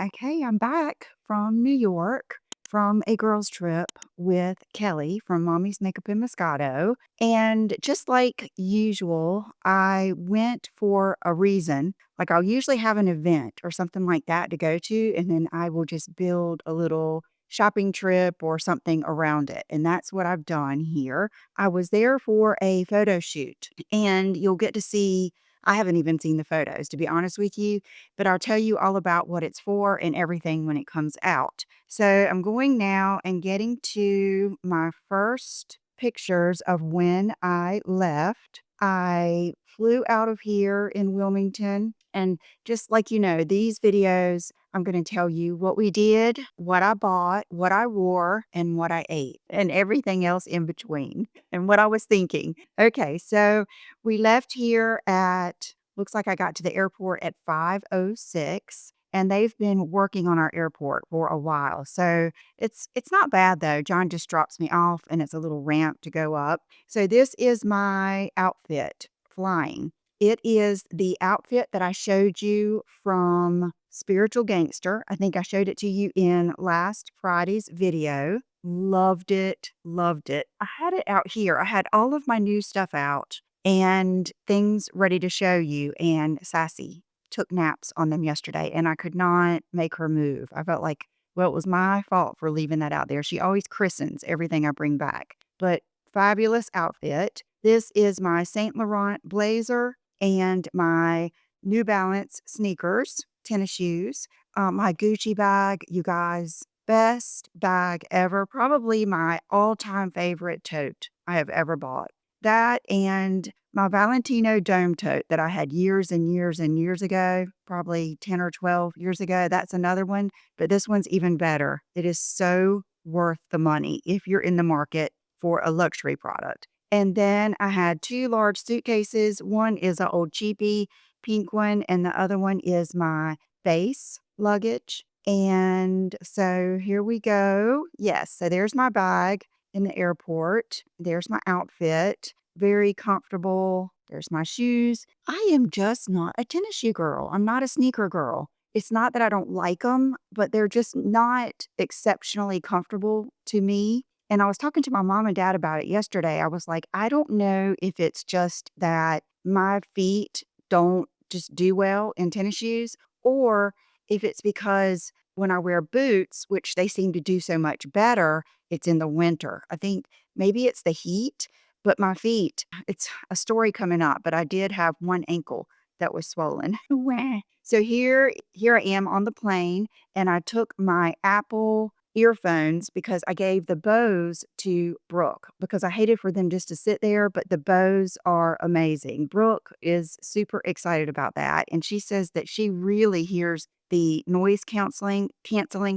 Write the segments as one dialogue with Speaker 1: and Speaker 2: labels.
Speaker 1: Okay, I'm back from New York from a girls' trip with Kelly from Mommy's Makeup and Moscato. And just like usual, I went for a reason. Like I'll usually have an event or something like that to go to, and then I will just build a little shopping trip or something around it. And that's what I've done here. I was there for a photo shoot, and you'll get to see. I haven't even seen the photos, to be honest with you, but I'll tell you all about what it's for and everything when it comes out. So I'm going now and getting to my first pictures of when I left. I flew out of here in Wilmington. And just like these videos, I'm going to tell you what we did, what I bought, what I wore, and what I ate, and everything else in between, and what I was thinking. Okay, so we left here at looks like I got to the airport at 5:06, and they've been working on our airport for a while. So it's not bad though. John just drops me off and it's a little ramp to go up. So this is my outfit flying. It is the outfit that I showed you from Spiritual Gangster. I think I showed it to you in last Friday's video. Loved it. Loved it. I had it out here. I had all of my new stuff out and things ready to show you. And Sassy took naps on them yesterday, and I could not make her move. I felt like, well, it was my fault for leaving that out there. She always christens everything I bring back. But fabulous outfit. This is my Saint Laurent blazer and my New Balance sneakers, tennis shoes, my Gucci bag, you guys. Best bag ever. Probably my all-time favorite tote I have ever bought. That and my Valentino dome tote that I had years and years and years ago, probably 10 or 12 years ago. That's another one, but this one's even better. It is so worth the money if you're in the market for a luxury product. And then I had two large suitcases. One is an old cheapie pink one, and the other one is my base luggage. And so here we go. Yes, so there's my bag in the airport. There's my outfit. Very comfortable. There's my shoes. I am just not a tennis shoe girl. I'm not a sneaker girl. It's not that I don't like them, but they're just not exceptionally comfortable to me. And I was talking to my mom and dad about it yesterday. I was like, I don't know if it's just that my feet don't just do well in tennis shoes, or if it's because when I wear boots, which they seem to do so much better, it's in the winter. I think maybe it's the heat, but my feet, it's a story coming up, but I did have one ankle that was swollen. Wah. So here I am on the plane, and I took my Apple earphones because I gave the Bose to Brooke because I hated for them just to sit there, but the Bose are amazing. Brooke is super excited about that, and she says that she really hears the noise canceling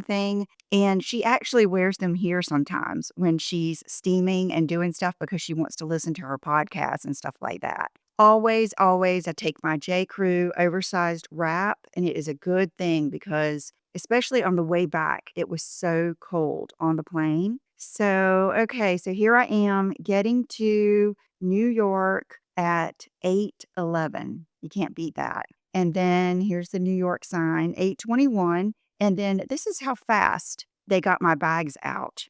Speaker 1: thing, and she actually wears them here sometimes when she's steaming and doing stuff because she wants to listen to her podcasts and stuff like that. Always, always, I take my J.Crew oversized wrap, and it is a good thing because, especially on the way back, it was so cold on the plane. So, okay, so here I am getting to New York at 8:11. You can't beat that. And then here's the New York sign, 8:21. And then this is how fast they got my bags out.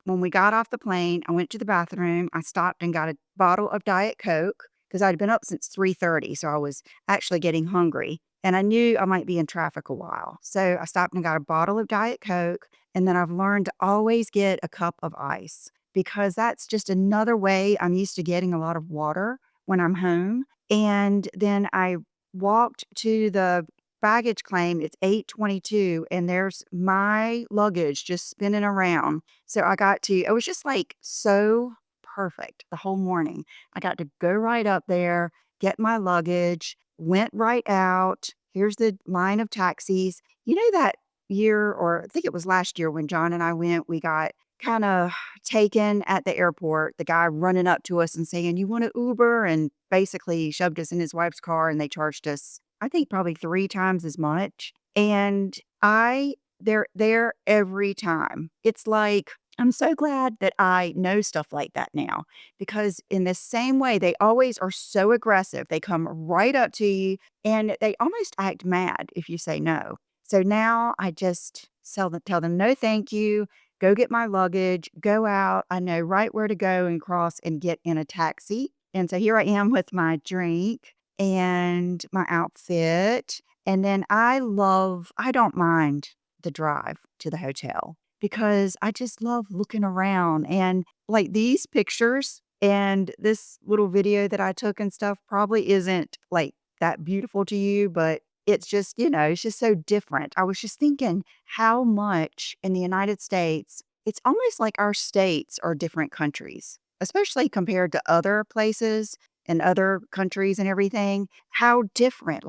Speaker 1: When we got off the plane, I went to the bathroom. I stopped and got a bottle of Diet Coke because I'd been up since 3:30, so I was actually getting hungry. And I knew I might be in traffic a while. So I stopped and got a bottle of Diet Coke. And then I've learned to always get a cup of ice because that's just another way I'm used to getting a lot of water when I'm home. And then I walked to the baggage claim. It's 8:22, and there's my luggage just spinning around. So it was just like so perfect the whole morning. I got to go right up there, get my luggage, went right out. Here's the line of taxis. You know that year, or I think it was last year when John and I went, we got kind of taken at the airport. The guy running up to us and saying, "You want an Uber?" And basically shoved us in his wife's car, and they charged us, I think, probably 3 times as much. And they're there every time. It's like, I'm so glad that I know stuff like that now, because in the same way, they always are so aggressive. They come right up to you and they almost act mad if you say no. So now I just tell them, "No, thank you. Go get my luggage, go out. I know right where to go and cross and get in a taxi." And so here I am with my drink and my outfit. And then I don't mind the drive to the hotel because I just love looking around and like these pictures and this little video that I took and stuff probably isn't like that beautiful to you, but it's just, it's just so different. I was just thinking how much in the United States, it's almost like our states are different countries, especially compared to other places and other countries and everything. How different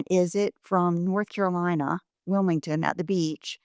Speaker 1: is it from North Carolina, Wilmington at the beach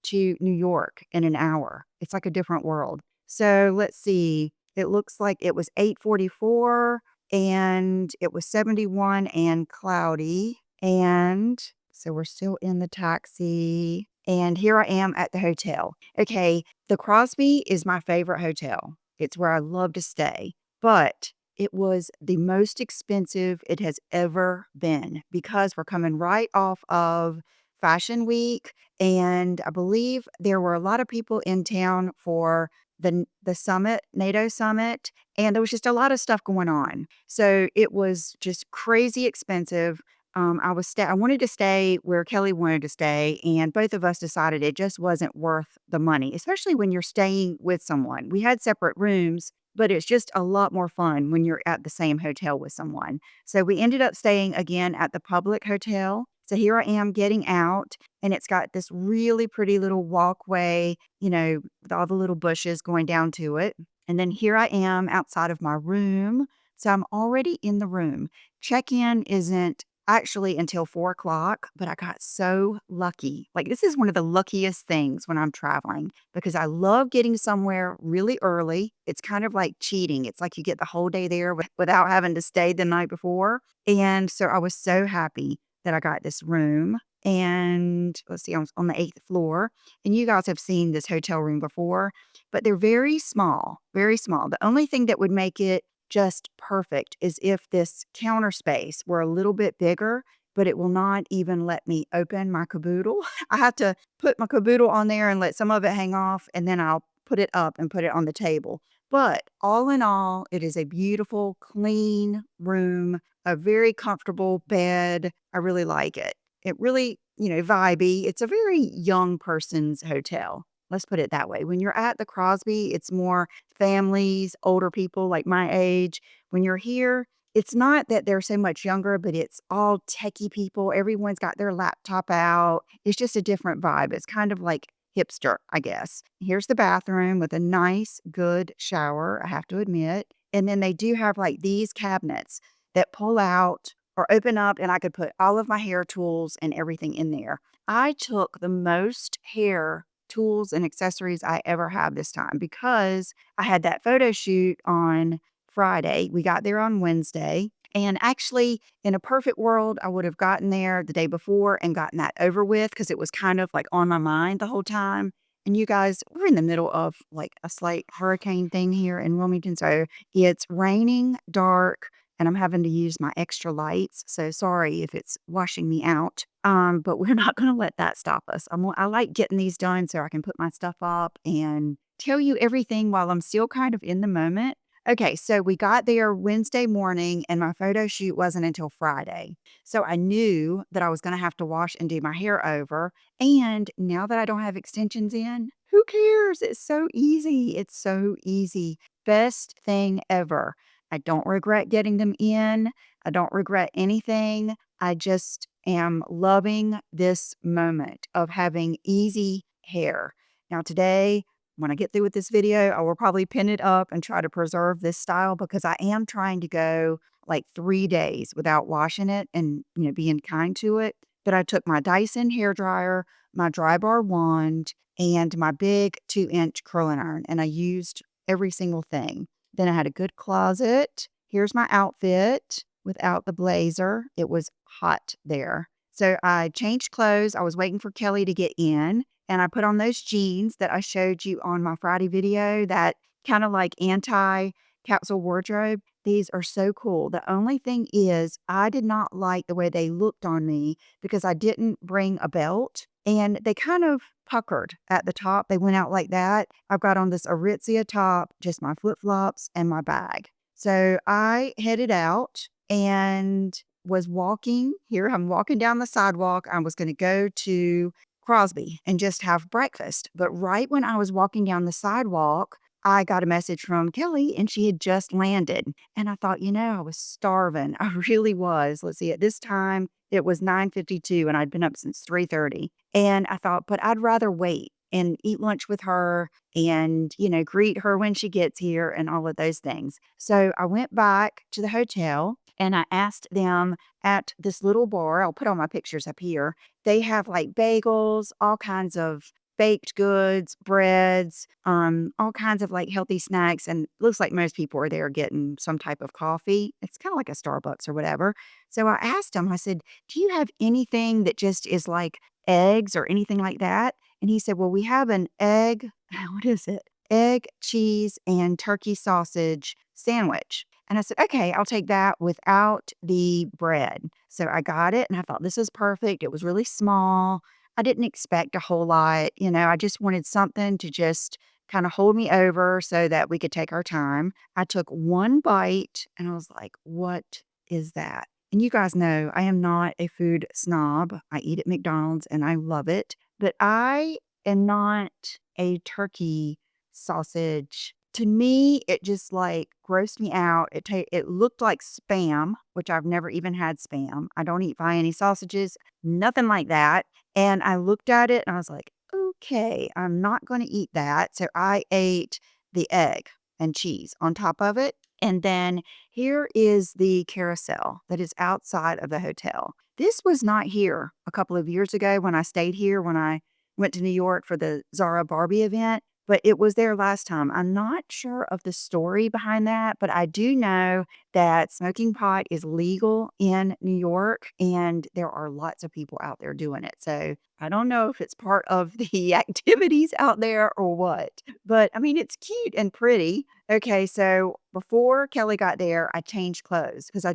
Speaker 1: to New York in an hour? It's like a different world. So let's see. It looks like it was 8:44 and it was 71 and cloudy. And so we're still in the taxi. And here I am at the hotel. Okay, the Crosby is my favorite hotel. It's where I love to stay. But it was the most expensive it has ever been because we're coming right off of Fashion Week. And I believe there were a lot of people in town for the summit, NATO summit, and there was just a lot of stuff going on. So it was just crazy expensive. I wanted to stay where Kelly wanted to stay, and both of us decided it just wasn't worth the money, especially when you're staying with someone. We had separate rooms, but it's just a lot more fun when you're at the same hotel with someone. So we ended up staying again at the public hotel. So here I am getting out, and it's got this really pretty little walkway, with all the little bushes going down to it. And then here I am outside of my room. So I'm already in the room. Check in isn't actually until 4 o'clock, but I got so lucky. Like, this is one of the luckiest things when I'm traveling because I love getting somewhere really early. It's kind of like cheating. It's like you get the whole day there without having to stay the night before. And so I was so happy that I got this room. And let's see, I was on the 8th floor. And you guys have seen this hotel room before, but they're very small, very small. The only thing that would make it just perfect is if this counter space were a little bit bigger, but it will not even let me open my caboodle. I have to put my caboodle on there and let some of it hang off, and then I'll put it up and put it on the table. But all in all, it is a beautiful, clean room, a very comfortable bed. I really like it. It really, vibey. It's a very young person's hotel. Let's put it that way. When you're at the Crosby, it's more families, older people like my age. When you're here, it's not that they're so much younger, but it's all techie people. Everyone's got their laptop out. It's just a different vibe. It's kind of like hipster, I guess. Here's the bathroom with a nice, good shower, I have to admit. And then they do have like these cabinets that pull out or open up, and I could put all of my hair tools and everything in there. I took the most hair tools and accessories I ever have this time because I had that photo shoot on Friday. We got there on Wednesday. And actually, in a perfect world, I would have gotten there the day before and gotten that over with because it was kind of like on my mind the whole time. And you guys, we're in the middle of like a slight hurricane thing here in Wilmington. So it's raining, dark, and I'm having to use my extra lights. So sorry if it's washing me out. But we're not going to let that stop us. I like getting these done so I can put my stuff up and tell you everything while I'm still kind of in the moment. Okay, so we got there Wednesday morning and my photo shoot wasn't until Friday. So I knew that I was going to have to wash and do my hair over. And now that I don't have extensions in, who cares? It's so easy. It's so easy. Best thing ever. I don't regret getting them in. I don't regret anything. I just am loving this moment of having easy hair. Now, today, when I get through with this video, I will probably pin it up and try to preserve this style because I am trying to go like 3 days without washing it and, being kind to it. But I took my Dyson hair dryer, my dry bar wand, and my big 2-inch curling iron, and I used every single thing. Then I had a good closet. Here's my outfit without the blazer. It was hot there. So I changed clothes. I was waiting for Kelly to get in, and I put on those jeans that I showed you on my Friday video, that kind of like anti-capsule wardrobe. These are so cool. The only thing is, I did not like the way they looked on me because I didn't bring a belt and they kind of puckered at the top. They went out like that. I've got on this Aritzia top, just my flip flops and my bag. So I headed out and was walking here. I'm walking down the sidewalk. I was going to go to Crosby and just have breakfast. But right when I was walking down the sidewalk, I got a message from Kelly and she had just landed. And I thought, I was starving. I really was. Let's see, at this time it was 9:52 and I'd been up since 3:30. And I thought, but I'd rather wait and eat lunch with her and, greet her when she gets here and all of those things. So I went back to the hotel and I asked them at this little bar. I'll put all my pictures up here. They have like bagels, all kinds of baked goods, breads, all kinds of like healthy snacks. And looks like most people are there getting some type of coffee. It's kind of like a Starbucks or whatever. So I asked him, I said, do you have anything that just is like eggs or anything like that? And he said, well, we have an egg, what is it? Egg, cheese, and turkey sausage sandwich. And I said, okay, I'll take that without the bread. So I got it and I thought this is perfect. It was really small. I didn't expect a whole lot. I just wanted something to just kind of hold me over so that we could take our time. I took one bite and I was like, what is that? And you guys know I am not a food snob. I eat at McDonald's and I love it, but I am not a turkey sausage. To me, it just like grossed me out. It looked like Spam, which I've never even had Spam. I don't eat Vienna sausages, nothing like that. And I looked at it and I was like, okay, I'm not going to eat that. So I ate the egg and cheese on top of it. And then here is the carousel that is outside of the hotel. This was not here a couple of years ago when I stayed here, when I went to New York for the Zara Barbie event, but it was there last time. I'm not sure of the story behind that, but I do know that smoking pot is legal in New York and there are lots of people out there doing it. So I don't know if it's part of the activities out there or what, but I mean, it's cute and pretty. Okay, so before Kelly got there, I changed clothes because I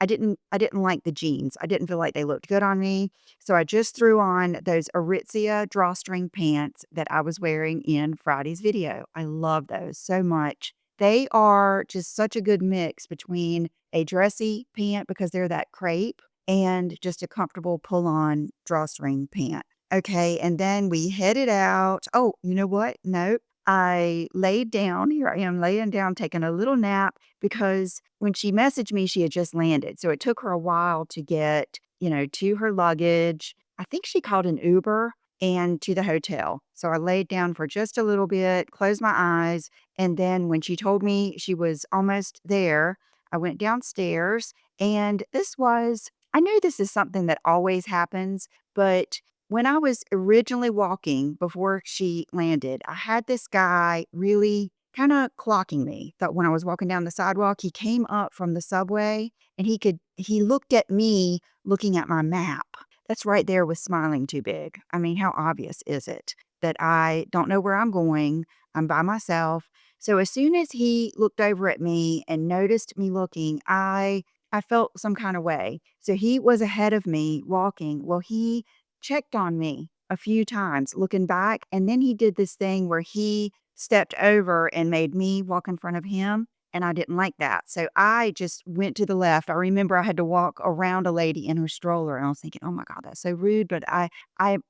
Speaker 1: didn't like the jeans. I didn't feel like they looked good on me. So I just threw on those Aritzia drawstring pants that I was wearing in Friday's video. I love those so much. They are just such a good mix between a dressy pant because they're that crepe and just a comfortable pull on drawstring pant. Okay, and then we headed out. Oh, you know what? Nope. I laid down. Here I am laying down, taking a little nap because when she messaged me, she had just landed. So it took her a while to get, to her luggage. I think she called an Uber and to the hotel. So I laid down for just a little bit, closed my eyes. And then when she told me she was almost there, I went downstairs. And I know this is something that always happens, but when I was originally walking before she landed, I had this guy really kind of clocking me. That when I was walking down the sidewalk, he came up from the subway and he looked at me looking at my map. That's right there with smiling too big. I mean, how obvious is it that I don't know where I'm going? I'm by myself. So as soon as he looked over at me and noticed me looking, I felt some kind of way. So he was ahead of me walking. Well, he checked on me a few times looking back. And then he did this thing where he stepped over and made me walk in front of him. And I didn't like that. So I just went to the left. I remember I had to walk around a lady in her stroller. And I was thinking, oh my God, that's so rude. But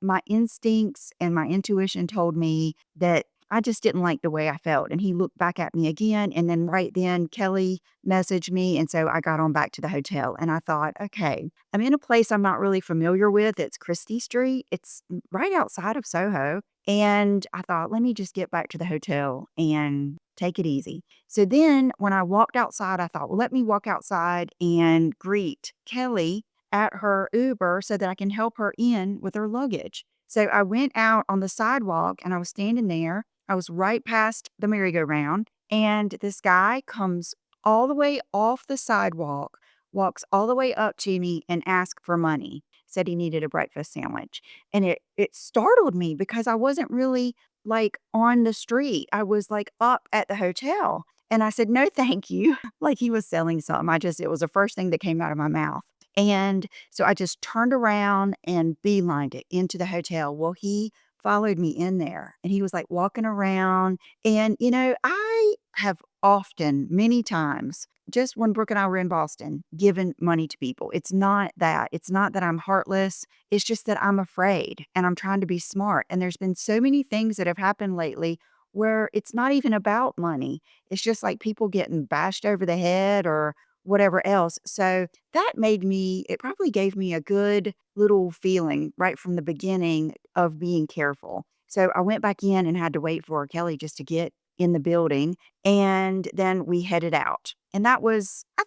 Speaker 1: my instincts and my intuition told me that I just didn't like the way I felt. And he looked back at me again. And then right then Kelly messaged me. And so I got on back to the hotel and I thought, okay, I'm in a place I'm not really familiar with. It's Christie Street. It's right outside of Soho. And I thought, let me just get back to the hotel and take it easy. So then when I walked outside, I thought, well, let me walk outside and greet Kelly at her Uber so that I can help her in with her luggage. So I went out on the sidewalk and I was standing there. I was right past the merry-go-round, and this guy comes all the way off the sidewalk, walks all the way up to me and asked for money. Said he needed a breakfast sandwich. And it startled me because I wasn't really like on the street. I was like up at the hotel. And I said, "No, thank you." Like he was selling something. It was the first thing that came out of my mouth. And so I just turned around and beelined it into the hotel. Well, he followed me in there and he was like walking around. And, I have often, many times, just when Brooke and I were in Boston, given money to people. It's not that. It's not that I'm heartless. It's just that I'm afraid and I'm trying to be smart. And there's been so many things that have happened lately where it's not even about money. It's just like people getting bashed over the head or whatever else. So it probably gave me a good little feeling right from the beginning of being careful. So I went back in and had to wait for Kelly just to get in the building. And then we headed out. And I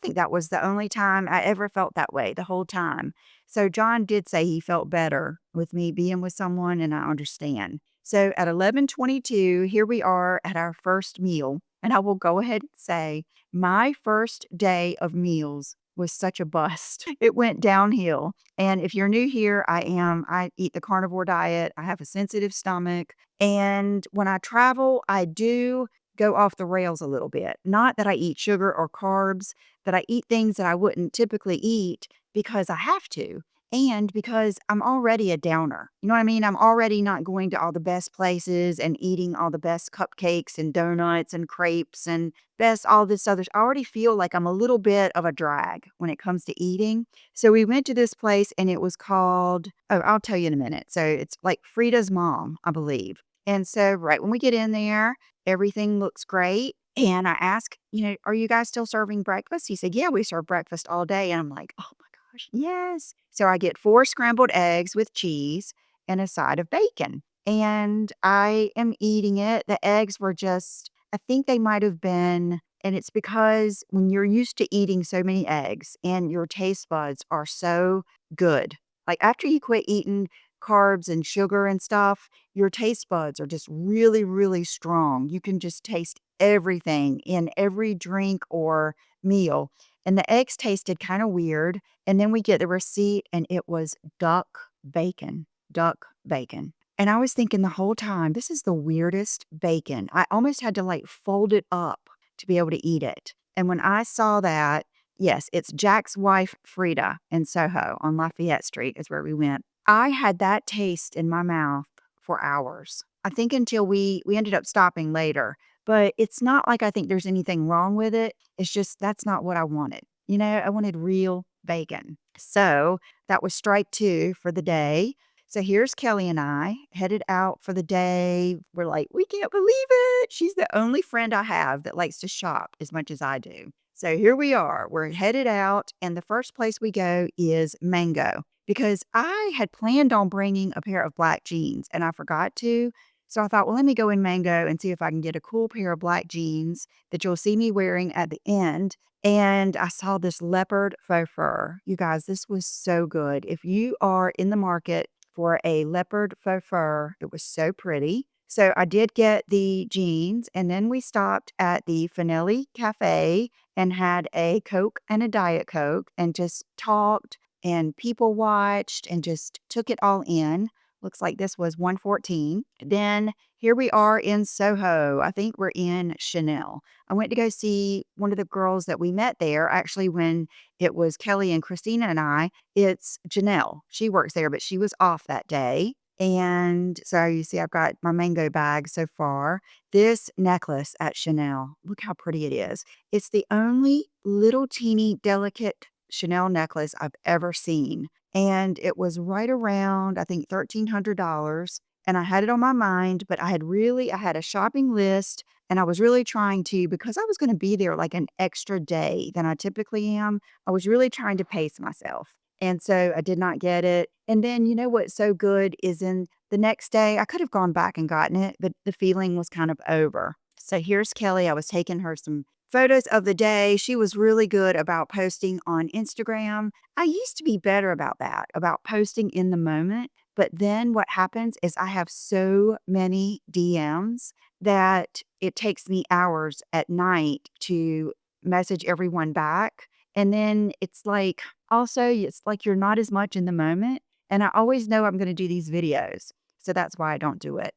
Speaker 1: think that was the only time I ever felt that way the whole time. So John did say he felt better with me being with someone, and I understand. So at 11:22, here we are at our first meal. And I will go ahead and say my first day of meals was such a bust. It went downhill. And if you're new here, I eat the carnivore diet. I have a sensitive stomach. And when I travel, I do go off the rails a little bit. Not that I eat sugar or carbs, that I eat things that I wouldn't typically eat because I have to. And because I'm already a downer. You know what I mean? I'm already not going to all the best places and eating all the best cupcakes and donuts and crepes and best all this other. I already feel like I'm a little bit of a drag when it comes to eating. So we went to this place and it was called, oh, I'll tell you in a minute. So it's like Frida's mom, I believe. And so right when we get in there, everything looks great. And I asked, are you guys still serving breakfast? He said, yeah, we serve breakfast all day. And I'm like, oh my gosh, yes. So I get 4 scrambled eggs with cheese and a side of bacon. And I am eating it. The eggs were I think they might have been, and it's because when you're used to eating so many eggs and your taste buds are so good, like after you quit eating carbs and sugar and stuff, your taste buds are just really, really strong. You can just taste everything in every drink or meal. And the eggs tasted kind of weird. And then we get the receipt and it was bacon, duck bacon. And I was thinking the whole time, this is the weirdest bacon. I almost had to like fold it up to be able to eat it. And when I saw that, yes, it's Jack's wife, Frida, in Soho on Lafayette Street is where we went. I had that taste in my mouth for hours. I think until we ended up stopping later. But it's not like I think there's anything wrong with it. It's just that's not what I wanted. I wanted real bacon. So that was strike 2 for the day. So here's Kelly and I headed out for the day. We're like, we can't believe it. She's the only friend I have that likes to shop as much as I do. So here we are. We're headed out, and the first place we go is Mango because I had planned on bringing a pair of black jeans and I forgot to. So I thought, well, let me go in Mango and see if I can get a cool pair of black jeans that you'll see me wearing at the end. And I saw this leopard faux fur. You guys, this was so good. If you are in the market for a leopard faux fur, it was so pretty. So I did get the jeans, and then we stopped at the Finelli Cafe and had a Coke and a Diet Coke and just talked and people watched and just took it all in. Looks like this was 114. Then here we are in Soho. I think we're in Chanel. I went to go see one of the girls that we met there. Actually, when it was Kelly and Christina and I, it's Janelle. She works there, but she was off that day. And so you see, I've got my mango bag so far. This necklace at Chanel, look how pretty it is. It's the only little teeny delicate Chanel necklace I've ever seen. And it was right around, I think, $1,300. And I had it on my mind, but I had a shopping list and I was really trying to, because I was going to be there like an extra day than I typically am. I was really trying to pace myself. And so I did not get it. And then, what's so good is in the next day, I could have gone back and gotten it, but the feeling was kind of over. So here's Kelly. I was taking her some photos of the day. She was really good about posting on Instagram. I used to be better about that, about posting in the moment. But then what happens is I have so many DMs that it takes me hours at night to message everyone back. And then it's like you're not as much in the moment. And I always know I'm going to do these videos. So that's why I don't do it.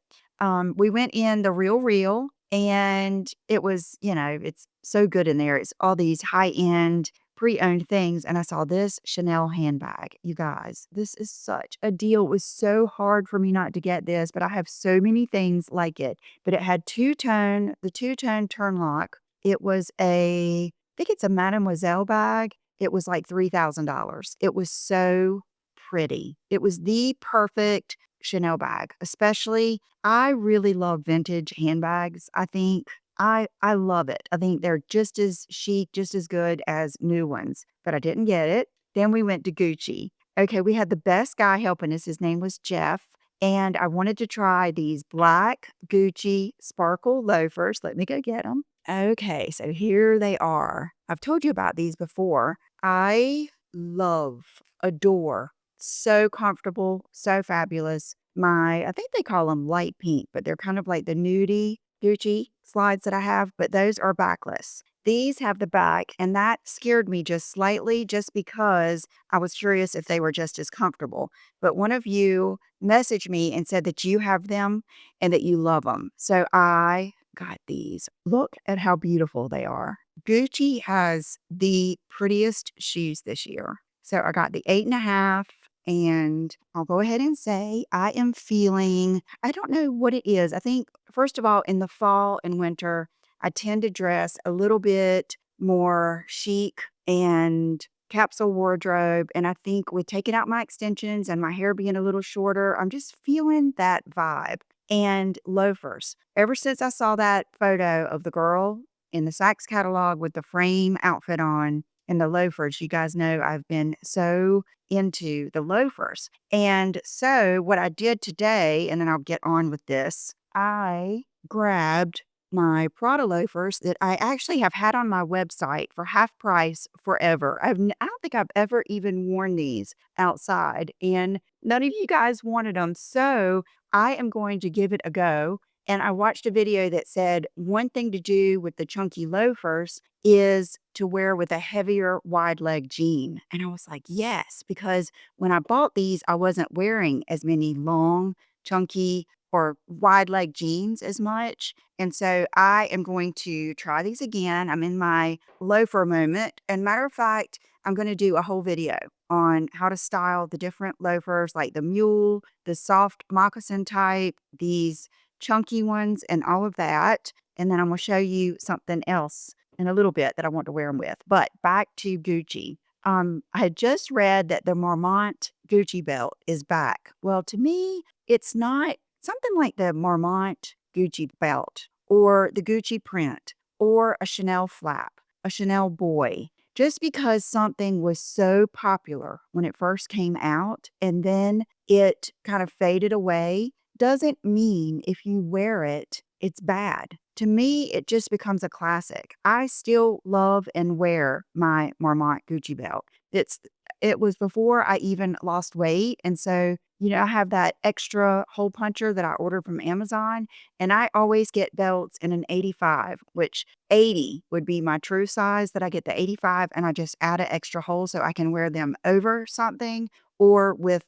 Speaker 1: We went in the Real Real And it was, it's so good in there. It's all these high-end pre-owned things, and I saw this Chanel handbag. You guys, this is such a deal. It was so hard for me not to get this, but I have so many things like it. But it had the two-tone turn lock. It was I think it's a Mademoiselle bag. It was like $3,000. It was so pretty. It was the perfect Chanel bag, especially I really love vintage handbags. I love it. I think they're just as chic, just as good as new ones, but I didn't get it. Then we went to Gucci. Okay, we had the best guy helping us. His name was Jeff. And I wanted to try these black Gucci sparkle loafers. Let me go get them. Okay, so here they are. I've told you about these before. I love, adore, so comfortable, so fabulous. I think they call them light pink, but they're kind of like the nudie Gucci slides that I have, but those are backless. These have the back, and that scared me just slightly just because I was curious if they were just as comfortable. But one of you messaged me and said that you have them and that you love them. So I got these. Look at how beautiful they are. Gucci has the prettiest shoes this year. So I got the 8.5. And I'll go ahead and say I am feeling, I don't know what it is. I think, first of all, in the fall and winter, I tend to dress a little bit more chic and capsule wardrobe. And I think with taking out my extensions and my hair being a little shorter, I'm just feeling that vibe. And loafers. Ever since I saw that photo of the girl in the Saks catalog with the frame outfit on and the loafers, you guys know I've been so into the loafers. And so what I did today, and then I'll get on with this, I grabbed my Prada loafers that I actually have had on my website for half price forever. I don't think I've ever even worn these outside, and none of you guys wanted them. So I am going to give it a go. And I watched a video that said one thing to do with the chunky loafers is to wear with a heavier wide leg jean. And I was like, yes, because when I bought these, I wasn't wearing as many long, chunky, or wide leg jeans as much. And so I am going to try these again. I'm in my loafer moment. And matter of fact, I'm going to do a whole video on how to style the different loafers, like the mule, the soft moccasin type, these chunky ones, and all of that. And then I'm going to show you something else in a little bit that I want to wear them with. But back to Gucci. I had just read that the Marmont Gucci belt is back. Well, to me, it's not something like the Marmont Gucci belt or the Gucci print or a Chanel flap, a Chanel boy. Just because something was so popular when it first came out and then it kind of faded away doesn't mean if you wear it, it's bad. To me, it just becomes a classic. I still love and wear my Marmont Gucci belt. It was before I even lost weight. And so, I have that extra hole puncher that I ordered from Amazon, and I always get belts in an 85, which 80 would be my true size, that I get the 85 and I just add an extra hole so I can wear them over something or with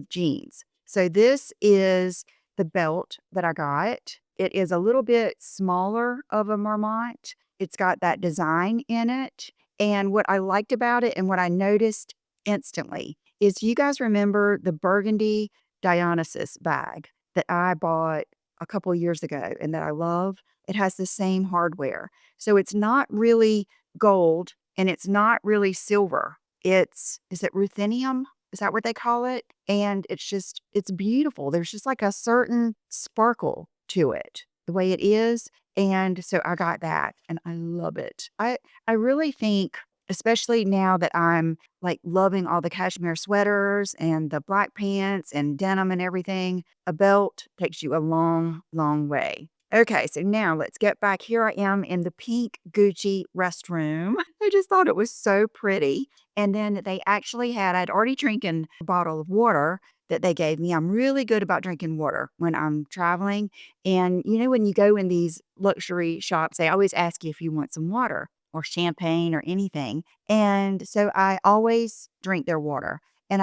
Speaker 1: jeans. So this is the belt that I got. It is a little bit smaller of a Marmont. It's got that design in it. And what I liked about it and what I noticed instantly is, you guys remember the burgundy Dionysus bag that I bought a couple years ago and that I love? It has the same hardware. So it's not really gold and it's not really silver. Is it ruthenium? Is that what they call it? And it's beautiful. There's just like a certain sparkle to it, the way it is. And so I got that and I love it. I really think, especially now that I'm like loving all the cashmere sweaters and the black pants and denim and everything, a belt takes you a long, long way. Okay, so now let's get back. Here I am in the pink Gucci restroom. I just thought it was so pretty. And then I'd already drinking a bottle of water that they gave me. I'm really good about drinking water when I'm traveling. And when you go in these luxury shops, they always ask you if you want some water or champagne or anything. And so I always drink their water. And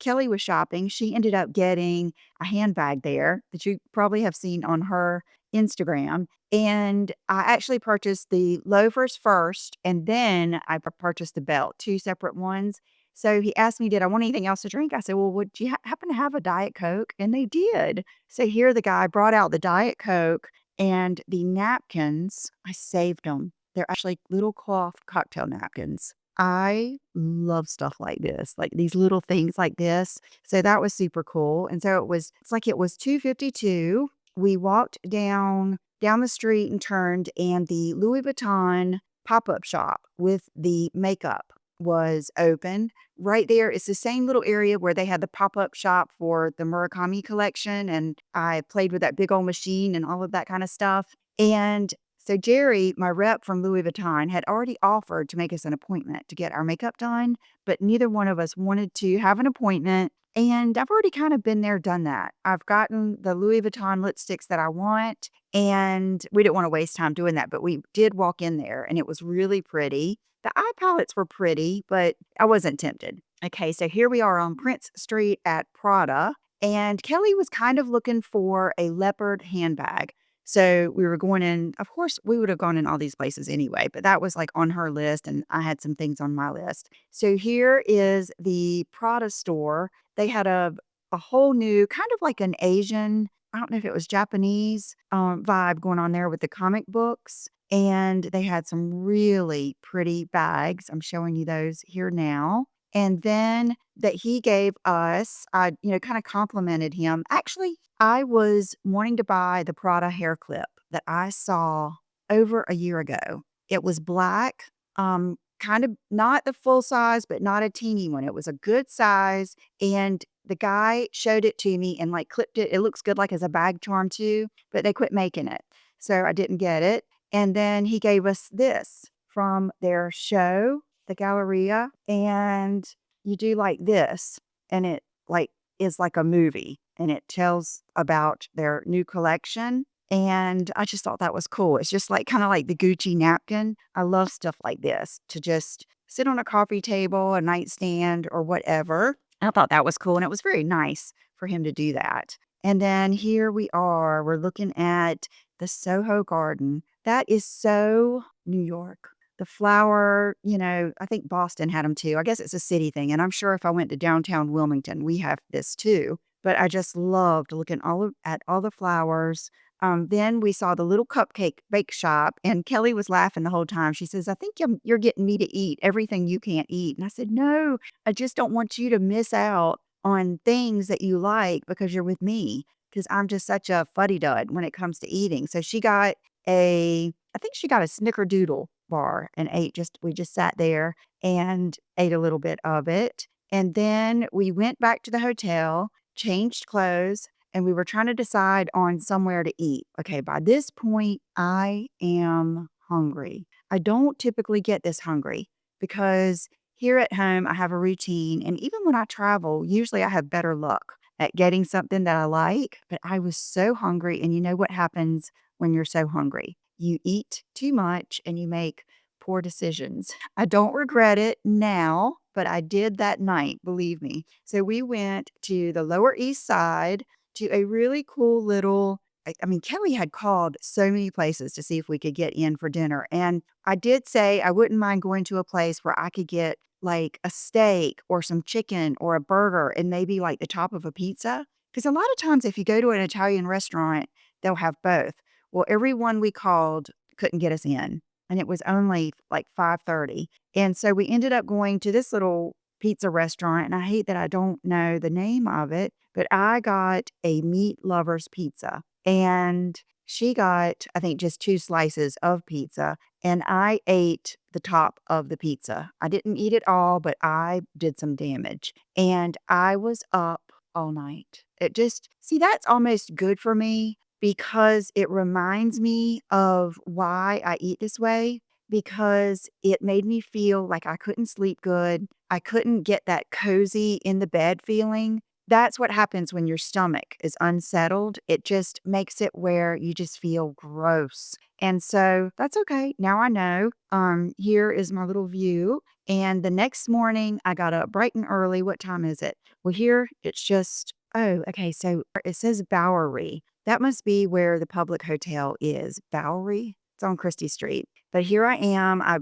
Speaker 1: Kelly was shopping. She ended up getting a handbag there that you probably have seen on her Instagram, and I actually purchased the loafers first, and then I purchased the belt, 2 separate ones. So he asked me, did I want anything else to drink? I said, well, would you happen to have a Diet Coke? And they did. So here the guy brought out the Diet Coke and the napkins. I saved them. They're actually little cloth cocktail napkins. I love stuff like this, like these little things like this. So that was super cool. And so it's like it was 2:52. We walked down the street and turned, and the Louis Vuitton pop-up shop with the makeup was open. Right there, it's the same little area where they had the pop-up shop for the Murakami collection, and I played with that big old machine and all of that kind of stuff. And so Jerry, my rep from Louis Vuitton, had already offered to make us an appointment to get our makeup done, but neither one of us wanted to have an appointment. And I've already kind of been there, done that. I've gotten the Louis Vuitton lipsticks that I want, and we didn't want to waste time doing that, but we did walk in there and it was really pretty. The eye palettes were pretty, but I wasn't tempted. Okay, so here we are on Prince Street at Prada, and Kelly was kind of looking for a leopard handbag. So we were going in, of course, we would have gone in all these places anyway, but that was like on her list, and I had some things on my list. So here is the Prada store. They had a whole new kind of like an Asian, I don't know if it was Japanese vibe going on there with the comic books. And they had some really pretty bags. I'm showing you those here now. And then that he gave us, I, kind of complimented him. Actually, I was wanting to buy the Prada hair clip that I saw over a year ago. It was black, kind of not the full size, but not a teeny one. It was a good size. And the guy showed it to me and like clipped it. It looks good like as a bag charm too, but they quit making it. So I didn't get it. And then he gave us this from their show, the Galleria, and you do like this, and it like is like a movie, and it tells about their new collection. And I just thought that was cool. It's just like kind of like the Gucci napkin. I love stuff like this to just sit on a coffee table, a nightstand, or whatever. I thought that was cool, and it was very nice for him to do that. And then here we are. We're looking at the Soho Garden. That is so New York. The flower, I think Boston had them too. I guess it's a city thing. And I'm sure if I went to downtown Wilmington, we have this too. But I just loved looking at all the flowers. Then we saw the little cupcake bake shop, and Kelly was laughing the whole time. She says, I think you're getting me to eat everything you can't eat. And I said, no, I just don't want you to miss out on things that you like because you're with me. Because I'm just such a fuddy dud when it comes to eating. So I think she got a snickerdoodle bar and we just sat there and ate a little bit of it. And then we went back to the hotel, changed clothes, and we were trying to decide on somewhere to eat. Okay, by this point, I am hungry. I don't typically get this hungry because here at home, I have a routine. And even when I travel, usually I have better luck at getting something that I like. But I was so hungry. And you know what happens when you're so hungry? You eat too much and you make poor decisions. I don't regret it now, but I did that night, believe me. So we went to the Lower East Side to a really cool little, I mean, Kelly had called so many places to see if we could get in for dinner. And I did say I wouldn't mind going to a place where I could get like a steak or some chicken or a burger and maybe like the top of a pizza. Because a lot of times if you go to an Italian restaurant, they'll have both. Well, everyone we called couldn't get us in, and it was only like 5:30. And so we ended up going to this little pizza restaurant, and I hate that I don't know the name of it, but I got a meat lover's pizza, and she got, I think, just 2 slices of pizza, and I ate the top of the pizza. I didn't eat it all, but I did some damage, and I was up all night. That's almost good for me because it reminds me of why I eat this way, because it made me feel like I couldn't sleep good. I couldn't get that cozy in the bed feeling. That's what happens when your stomach is unsettled. It just makes it where you just feel gross. And so that's okay. Now I know. Here is my little view. And the next morning I got up bright and early. What time is it? Well, here it's just, oh, okay. So it says Bowery. That must be where the public hotel is. Bowery? It's on Christie Street. But here I am. I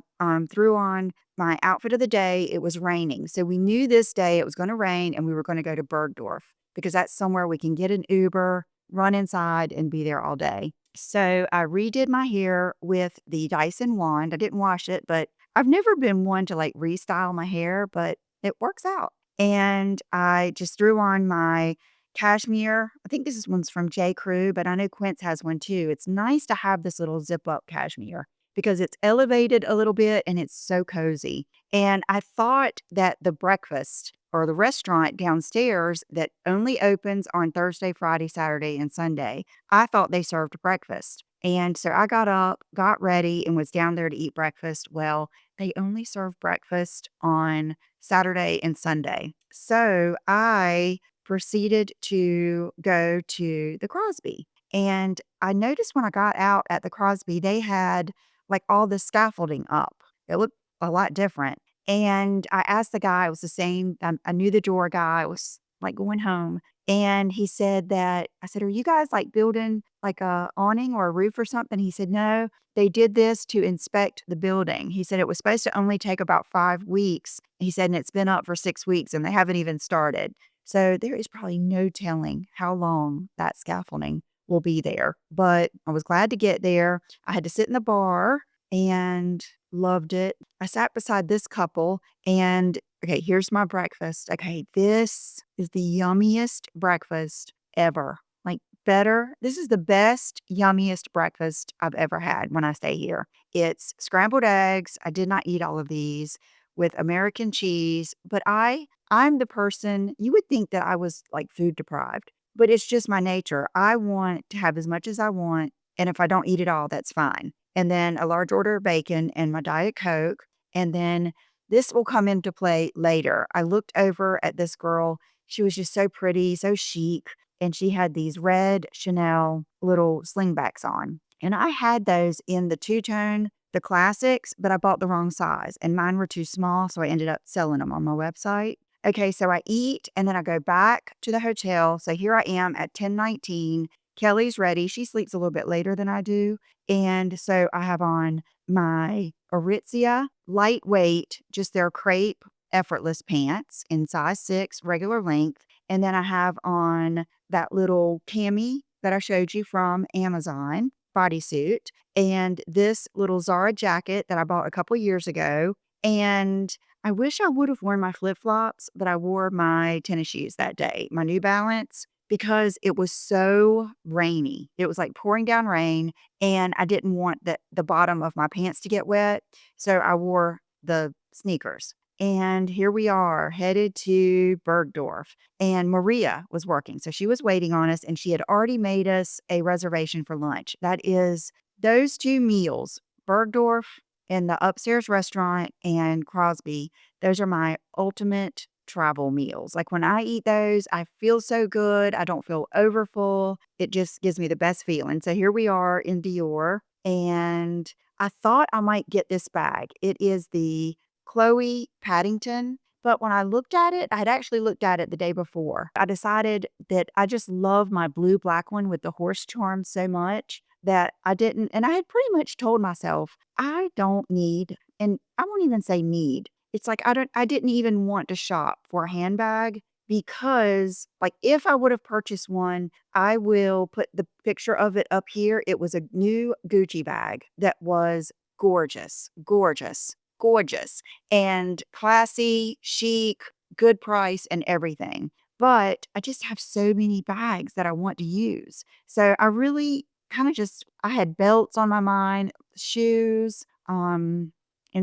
Speaker 1: threw on my outfit of the day. It was raining. So we knew this day it was going to rain and we were going to go to Bergdorf because that's somewhere we can get an Uber, run inside, and be there all day. So I redid my hair with the Dyson wand. I didn't wash it, but I've never been one to like restyle my hair, but it works out. And I just threw on my cashmere. I think this is one's from J.Crew, but I know Quince has one too. It's nice to have this little zip up cashmere because it's elevated a little bit and it's so cozy. And I thought that the breakfast or the restaurant downstairs that only opens on Thursday, Friday, Saturday, and Sunday, I thought they served breakfast. And so I got up, got ready, and was down there to eat breakfast. Well, they only serve breakfast on Saturday and Sunday. So I proceeded to go to the Crosby. And I noticed when I got out at the Crosby, they had like all the scaffolding up. It looked a lot different. And I asked the guy, it was the same, I knew the door guy, I was like going home. And he said that, I said, are you guys like building like a awning or a roof or something? He said, no, they did this to inspect the building. He said it was supposed to only take about 5 weeks. He said, and it's been up for 6 weeks and they haven't even started. So there is probably no telling how long that scaffolding will be there. But I was glad to get there. I had to sit in the bar and loved it. I sat beside this couple and okay, here's my breakfast. Okay, this is the yummiest breakfast ever. Like better. This is the best, yummiest breakfast I've ever had when I stay here. It's scrambled eggs. I did not eat all of these with American cheese, but I'm the person, you would think that I was like food deprived, but it's just my nature. I want to have as much as I want. And if I don't eat it all, that's fine. And then a large order of bacon and my Diet Coke. And then this will come into play later. I looked over at this girl. She was just so pretty, so chic. And she had these red Chanel little slingbacks on. And I had those in the two-tone, the classics, but I bought the wrong size. And mine were too small, so I ended up selling them on my website. Okay, so I eat and then I go back to the hotel. So here I am at 10:19. Kelly's ready. She sleeps a little bit later than I do. And so I have on my Aritzia lightweight, just their crepe effortless pants in size 6, regular length. And then I have on that little cami that I showed you from Amazon bodysuit and this little Zara jacket that I bought a couple years ago. And I wish I would have worn my flip-flops, but I wore my tennis shoes that day, my New Balance, because it was so rainy. It was like pouring down rain, and I didn't want the bottom of my pants to get wet, so I wore the sneakers. And here we are, headed to Bergdorf, and Maria was working, so she was waiting on us, and she had already made us a reservation for lunch. That is those 2 meals, Bergdorf and the upstairs restaurant and Crosby, those are my ultimate travel meals. Like when I eat those, I feel so good. I don't feel overfull. It just gives me the best feeling. So here we are in Dior, and I thought I might get this bag. It is the Chloe Paddington. But when I looked at it, I had actually looked at it the day before. I decided that I just love my blue black one with the horse charm so much that I didn't, and I had pretty much told myself, I don't need, and I won't even say need. It's like I didn't even want to shop for a handbag because like if I would have purchased one, I will put the picture of it up here. It was a new Gucci bag that was gorgeous, gorgeous, gorgeous, and classy, chic, good price and everything. But I just have so many bags that I want to use. So I really kind of just I had belts on my mind, shoes, and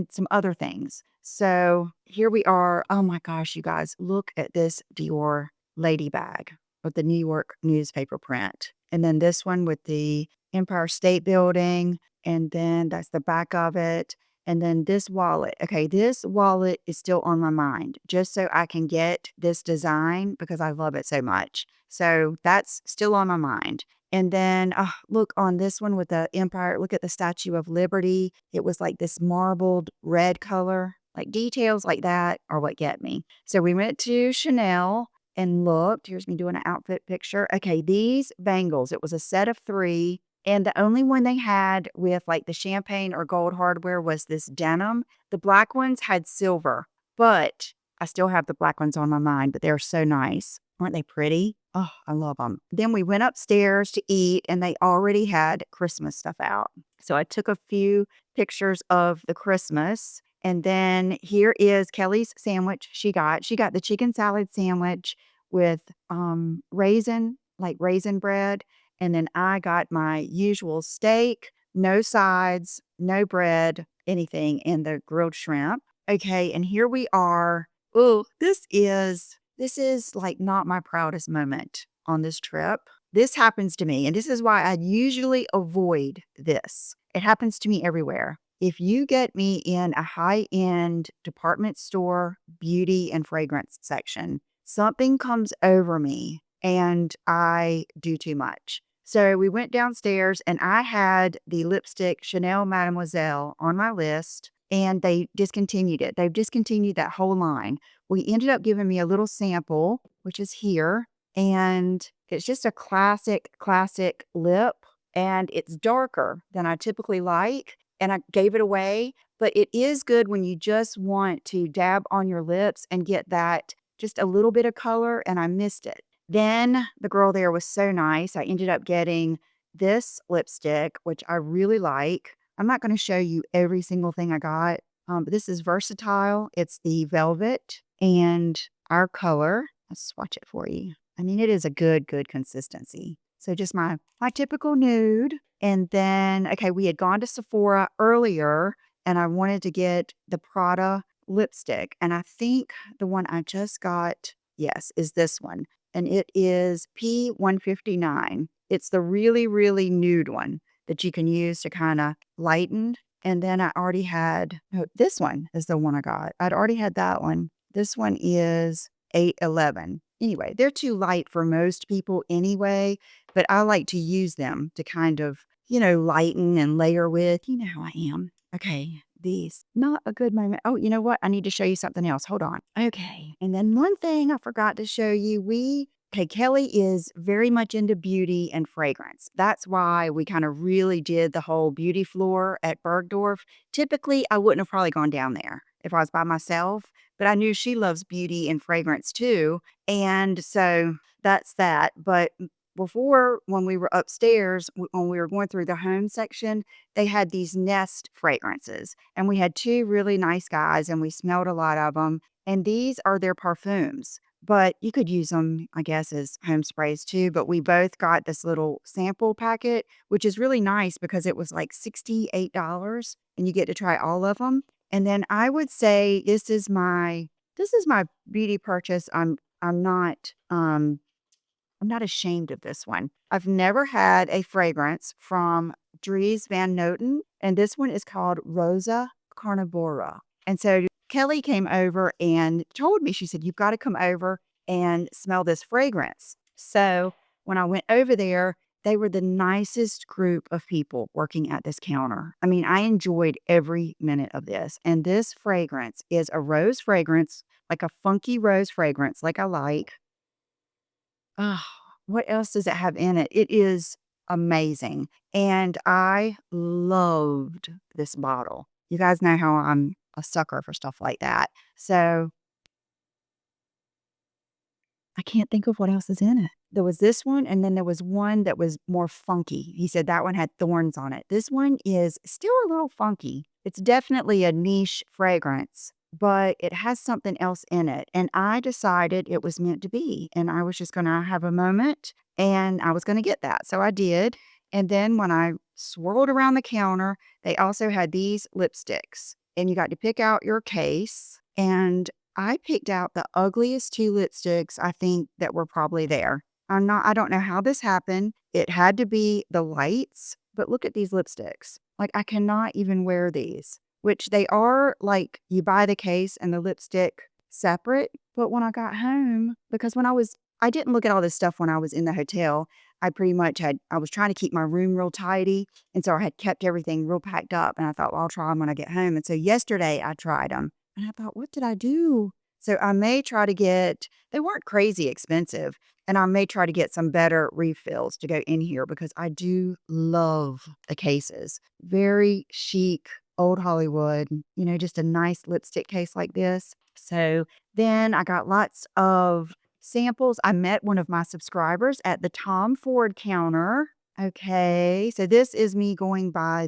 Speaker 1: some other things. So here we are. Oh my gosh, you guys, look at this Dior lady bag with the New York newspaper print. And then this one with the Empire State Building. And then that's the back of it. And then this wallet. Okay, this wallet is still on my mind just so I can get this design because I love it so much. So that's still on my mind. And then look on this one with the Empire. Look at the Statue of Liberty. It was like this marbled red color. Like details like that are what get me. So we went to Chanel and looked. Here's me doing an outfit picture. Okay, these bangles, it was a set of 3, and the only one they had with, like, the champagne or gold hardware was this denim. The black ones had silver, but I still have the black ones on my mind, but they're so nice. Aren't they pretty? Oh, I love them. Then we went upstairs to eat, and they already had Christmas stuff out. So I took a few pictures of the Christmas, and then here is Kelly's sandwich she got the chicken salad sandwich with, raisin bread, and then I got my usual steak, no sides, no bread, anything, and the grilled shrimp. Okay, and here we are. Oh, this is, like, not my proudest moment on this trip. This happens to me, and this is why I usually avoid this. It happens to me everywhere. If you get me in a high-end department store beauty and fragrance section, something comes over me and I do too much. So we went downstairs and I had the lipstick Chanel Mademoiselle on my list and they discontinued it. They've discontinued that whole line. We ended up giving me a little sample, which is here, and it's just a classic lip, and it's darker than I typically like, and I gave it away, but it is good when you just want to dab on your lips and get that just a little bit of color, and I missed it. Then the girl there was so nice. I ended up getting this lipstick, which I really like. I'm not gonna show you every single thing I got, but this is versatile. It's the velvet and our color. Let's swatch it for you. I mean, it is a good consistency. So just my typical nude. And then, okay, we had gone to Sephora earlier and I wanted to get the Prada lipstick. And I think the one I just got, yes, is this one. And it is P159. It's the really nude one that you can use to kind of lighten. And then I already had, no, this one is the one I got. I'd already had that one. This one is 811. Anyway, they're too light for most people anyway, but I like to use them to kind of, lighten and layer with. You know how I am. Okay, these. Not a good moment. Oh, you know what? I need to show you something else. Hold on. Okay. And then one thing I forgot to show you, okay, Kelly is very much into beauty and fragrance. That's why we kind of really did the whole beauty floor at Bergdorf. Typically, I wouldn't have probably gone down there if I was by myself, but I knew she loves beauty and fragrance too. And so that's that. But before, when we were upstairs, when we were going through the home section, they had these nest fragrances. And we had 2 really nice guys, and we smelled a lot of them. And these are their parfums. But you could use them, I guess, as home sprays too. But we both got this little sample packet, which is really nice because it was like $68 and you get to try all of them. And then I would say this is my beauty purchase. I'm not ashamed of this one. I've never had a fragrance from Dries Van Noten, and this one is called Rosa Carnivora. And so Kelly came over and told me, she said, "You've got to come over and smell this fragrance." So when I went over there, they were the nicest group of people working at this counter. I mean, I enjoyed every minute of this. And this fragrance is a rose fragrance, like a funky rose fragrance, like I like. Oh, what else does it have in it? It is amazing, and I loved this bottle. You guys know how I'm a sucker for stuff like that. So, I can't think of what else is in it. There was this one, and then there was one that was more funky. He said that one had thorns on it. This one is still a little funky. It's definitely a niche fragrance, but it has something else in it. And I decided it was meant to be. And I was just going to have a moment and I was going to get that. So I did. And then when I swirled around the counter, they also had these lipsticks. And you got to pick out your case. And I picked out the ugliest 2 lipsticks I think that were probably there. I don't know how this happened. It had to be the lights, but look at these lipsticks. Like, I cannot even wear these, which they are like you buy the case and the lipstick separate. But when I got home, because I didn't look at all this stuff when I was in the hotel. I was trying to keep my room real tidy. And so I had kept everything real packed up. And I thought, well, I'll try them when I get home. And so yesterday I tried them. And I thought, what did I do? So I may try to get, they weren't crazy expensive, and I may try to get some better refills to go in here because I do love the cases. Very chic, old Hollywood, just a nice lipstick case like this. So then I got lots of samples. I met one of my subscribers at the Tom Ford counter. Okay, so this is me going by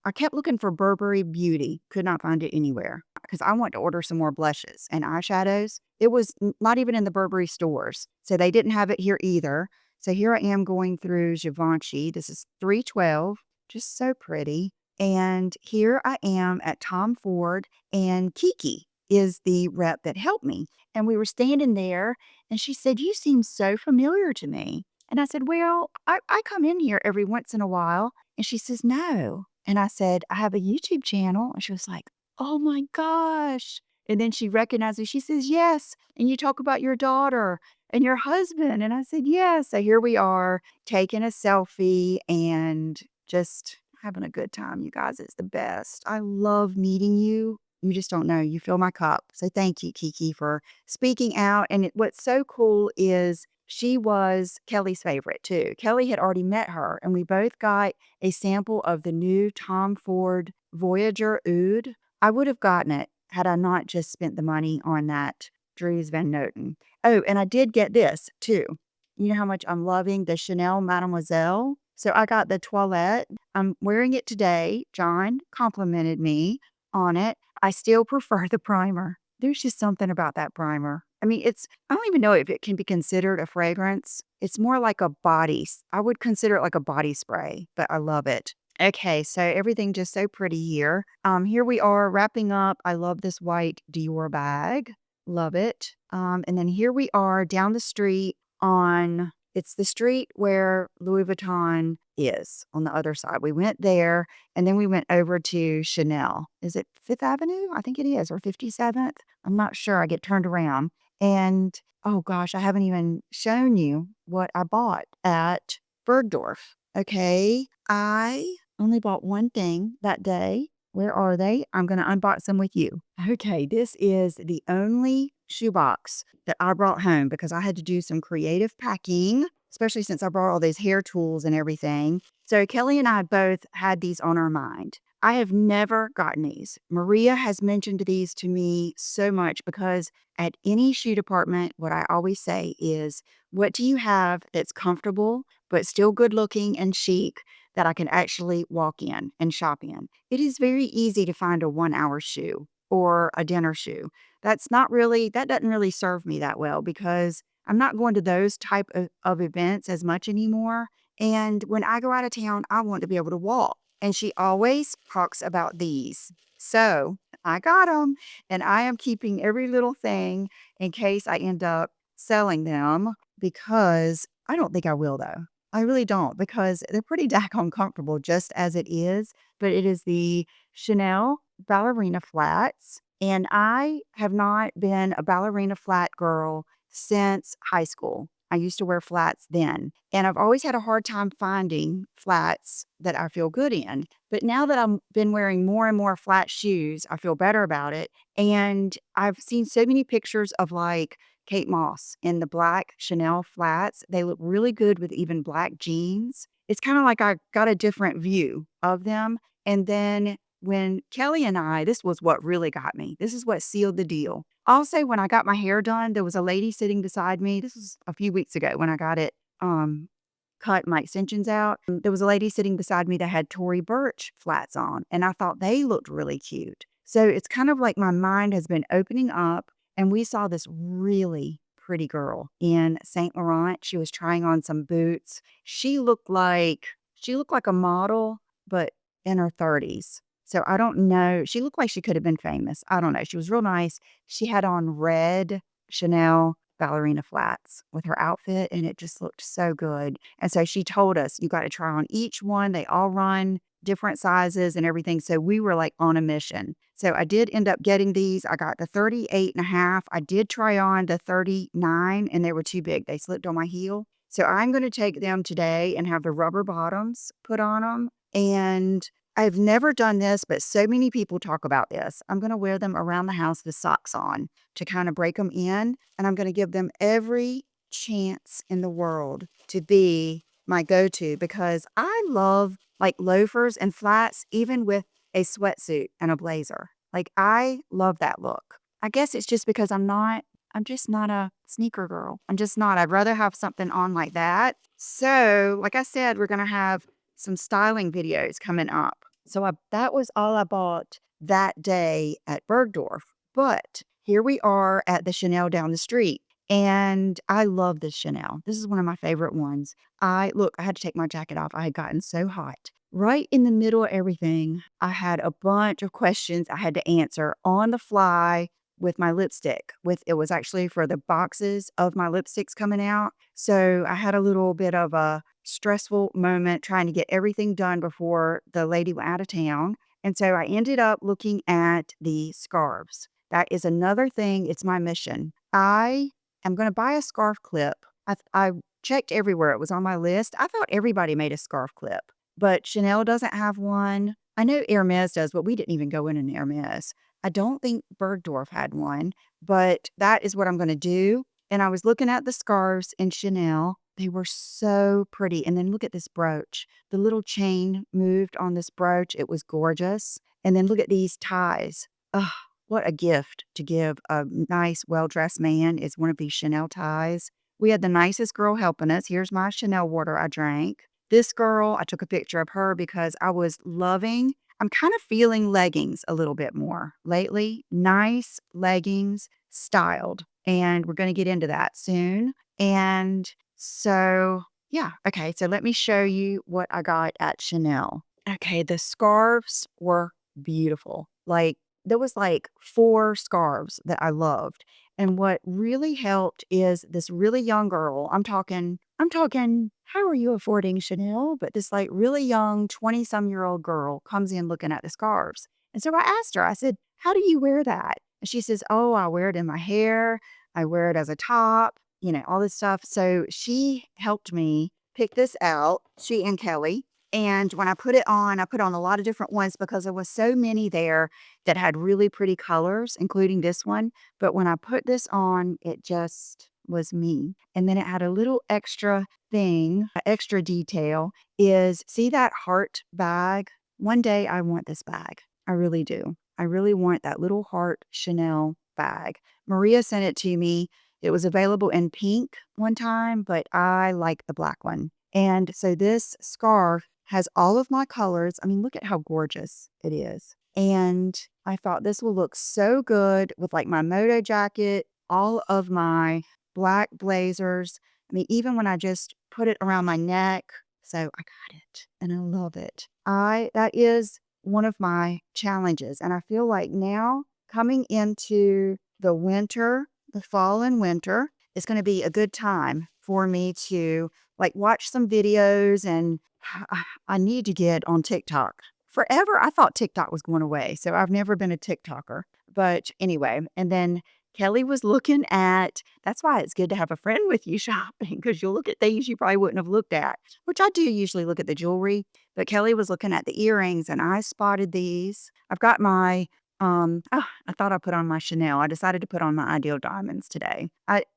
Speaker 1: I kept looking for Burberry Beauty, could not find it anywhere because I want to order some more blushes and eyeshadows. It was not even in the Burberry stores, so they didn't have it here either. So here I am going through Givenchy. This is 312, just so pretty. And here I am at Tom Ford, and Kiki is the rep that helped me. And we were standing there, and she said, "You seem so familiar to me." And I said, "Well, I come in here every once in a while." And she says, "No." And I said, "I have a YouTube channel." And she was like, "Oh my gosh." And then she recognized me. She says, "Yes. And you talk about your daughter and your husband." And I said, "Yes." So here we are taking a selfie and just having a good time, you guys. It's the best. I love meeting you. You just don't know. You fill my cup. So thank you, Kiki, for speaking out. And what's so cool is she was Kelly's favorite too. Kelly had already met her, and we both got a sample of the new Tom Ford Voyager Oud. I would have gotten it had I not just spent the money on that Dries Van Noten. Oh, and I did get this too. You know how much I'm loving the Chanel Mademoiselle? So I got the toilette. I'm wearing it today. John complimented me on it. I still prefer the primer. There's just something about that primer. I mean, I don't even know if it can be considered a fragrance. It's more like a I would consider it like a body spray, but I love it. Okay, so everything just so pretty here. Here we are wrapping up. I love this white Dior bag. Love it. And then here we are down the street it's the street where Louis Vuitton is on the other side. We went there and then we went over to Chanel. Is it Fifth Avenue? I think it is, or 57th. I'm not sure. I get turned around. And oh gosh, I haven't even shown you what I bought at Bergdorf. Okay. I only bought one thing that day. Where are they? I'm going to unbox them with you. Okay, this is the only shoebox that I brought home because I had to do some creative packing, especially since I brought all these hair tools and everything. So Kelly and I both had these on our mind. I have never gotten these. Maria has mentioned these to me so much because at any shoe department, what I always say is, what do you have that's comfortable but still good looking and chic that I can actually walk in and shop in? It is very easy to find a 1 hour shoe or a dinner shoe. That doesn't really serve me that well because I'm not going to those type of events as much anymore. And when I go out of town, I want to be able to walk. And she always talks about these. So I got them, and I am keeping every little thing in case I end up selling them because I don't think I will though. I really don't because they're pretty daggone comfortable just as it is. But it is the Chanel ballerina flats. And I have not been a ballerina flat girl since high school. I used to wear flats then. And I've always had a hard time finding flats that I feel good in. But now that I've been wearing more and more flat shoes, I feel better about it. And I've seen so many pictures of like Kate Moss in the black Chanel flats. They look really good with even black jeans. It's kind of like I got a different view of them. And then when Kelly and this was what really got me. This is what sealed the deal. Also, when I got my hair done, there was a lady sitting beside me. This was a few weeks ago when I got it cut my extensions out. There was a lady sitting beside me that had Tory Burch flats on, and I thought they looked really cute. So it's kind of like my mind has been opening up, and we saw this really pretty girl in Saint Laurent. She was trying on some boots. She looked like a model, but in her 30s. So I don't know. She looked like she could have been famous. I don't know. She was real nice. She had on red Chanel ballerina flats with her outfit, and it just looked so good. And so she told us, you got to try on each one. They all run different sizes and everything. So we were like on a mission. So I did end up getting these. I got the 38 and a half. I did try on the 39 and they were too big. They slipped on my heel. So I'm going to take them today and have the rubber bottoms put on them. And I've never done this, but so many people talk about this. I'm gonna wear them around the house with socks on to kinda break them in, and I'm gonna give them every chance in the world to be my go-to because I love, like, loafers and flats even with a sweatsuit and a blazer. Like, I love that look. I guess it's just because I'm just not a sneaker girl. I'm just not. I'd rather have something on like that. So, like I said, we're gonna have some styling videos coming up. So that was all I bought that day at Bergdorf. But here we are at the Chanel down the street. And I love this Chanel. This is one of my favorite ones. I had to take my jacket off. I had gotten so hot. Right in the middle of everything, I had a bunch of questions I had to answer on the fly with my lipstick. With it was actually for the boxes of my lipsticks coming out. So I had a little bit of a stressful moment trying to get everything done before the lady went out of town. And so I ended up looking at the scarves. That is another thing. It's my mission. I am going to buy a scarf clip. I checked everywhere. It was on my list. I thought everybody made a scarf clip, but Chanel doesn't have one. I know Hermes does, but we didn't even go in an Hermes. I don't think Bergdorf had one, but that is what I'm going to do. And I was looking at the scarves in Chanel. They were so pretty. And then look at this brooch. The little chain moved on this brooch. It was gorgeous. And then look at these ties. Ugh, what a gift to give a nice, well-dressed man is one of these Chanel ties. We had the nicest girl helping us. Here's my Chanel water I drank. This girl, I took a picture of her because I was loving I'm kind of feeling leggings a little bit more lately. Nice leggings, styled. And we're going to get into that soon. And so, yeah. Okay. So let me show you what I got at Chanel. Okay. The scarves were beautiful. Like, there was like 4 scarves that I loved. And what really helped is this really young girl. I'm talking, how are you affording Chanel? But this like really young 20-some-year-old girl comes in looking at the scarves. And so I asked her, I said, how do you wear that? And she says, oh, I wear it in my hair. I wear it as a top, all this stuff. So she helped me pick this out, she and Kelly. And when I put on a lot of different ones because there was so many there that had really pretty colors, including this one. But when I put this on, it just was me. And then it had a little extra thing, a extra detail is see that heart bag? One day I want this bag. I really do. I really want that little heart Chanel bag. Maria sent it to me. It was available in pink one time, but I like the black one. And so this scarf has all of my colors. I mean, look at how gorgeous it is. And I thought this will look so good with like my moto jacket, all of my black blazers. I mean, even when I just put it around my neck. So I got it and I love it. That is one of my challenges. And I feel like now coming into the fall and winter, is going to be a good time for me to like watch some videos and I need to get on TikTok. Forever, I thought TikTok was going away. So I've never been a TikToker. But anyway, and then Kelly was looking at that's why it's good to have a friend with you shopping because you'll look at things you probably wouldn't have looked at, which I do usually look at the jewelry. But Kelly was looking at the earrings and I spotted these. I've got my I thought I put on my Chanel. I decided to put on my Ideal Diamonds today.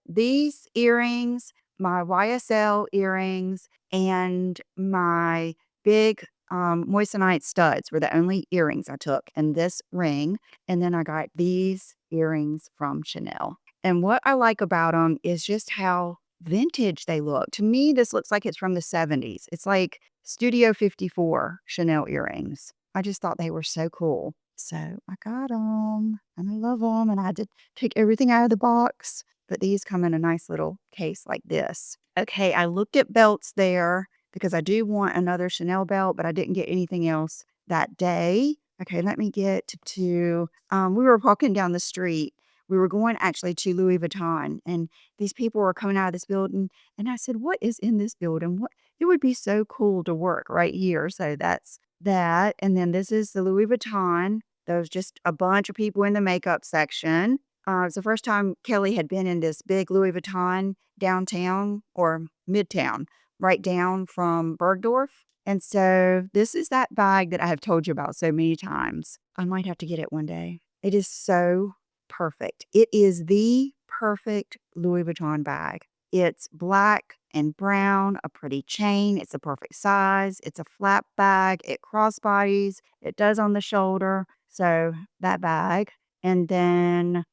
Speaker 1: These earrings, my YSL earrings, and my big moissanite studs were the only earrings I took, and this ring. And then I got these earrings from Chanel. And what I like about them is just how vintage they look. To me, this looks like it's from the 70s. It's like Studio 54 Chanel earrings. I just thought they were so cool. So I got them and I love them. And I had to take everything out of the box, but these come in a nice little case like this. Okay, I looked at belts there because I do want another Chanel belt, but I didn't get anything else that day. Okay, let me get to, we were walking down the street. We were going actually to Louis Vuitton, and these people were coming out of this building. And I said, what is in this building? It would be so cool to work right here. So that's that. And then this is the Louis Vuitton. There's just a bunch of people in the makeup section. It's the first time Kelly had been in this big Louis Vuitton downtown or midtown right down from Bergdorf. And so this is that bag that I have told you about so many times. I might have to get it one day. It is so perfect. It is the perfect Louis Vuitton bag. It's black and brown, a pretty chain. It's a perfect size. It's a flap bag. It crossbodies. It does on the shoulder. So that bag. And then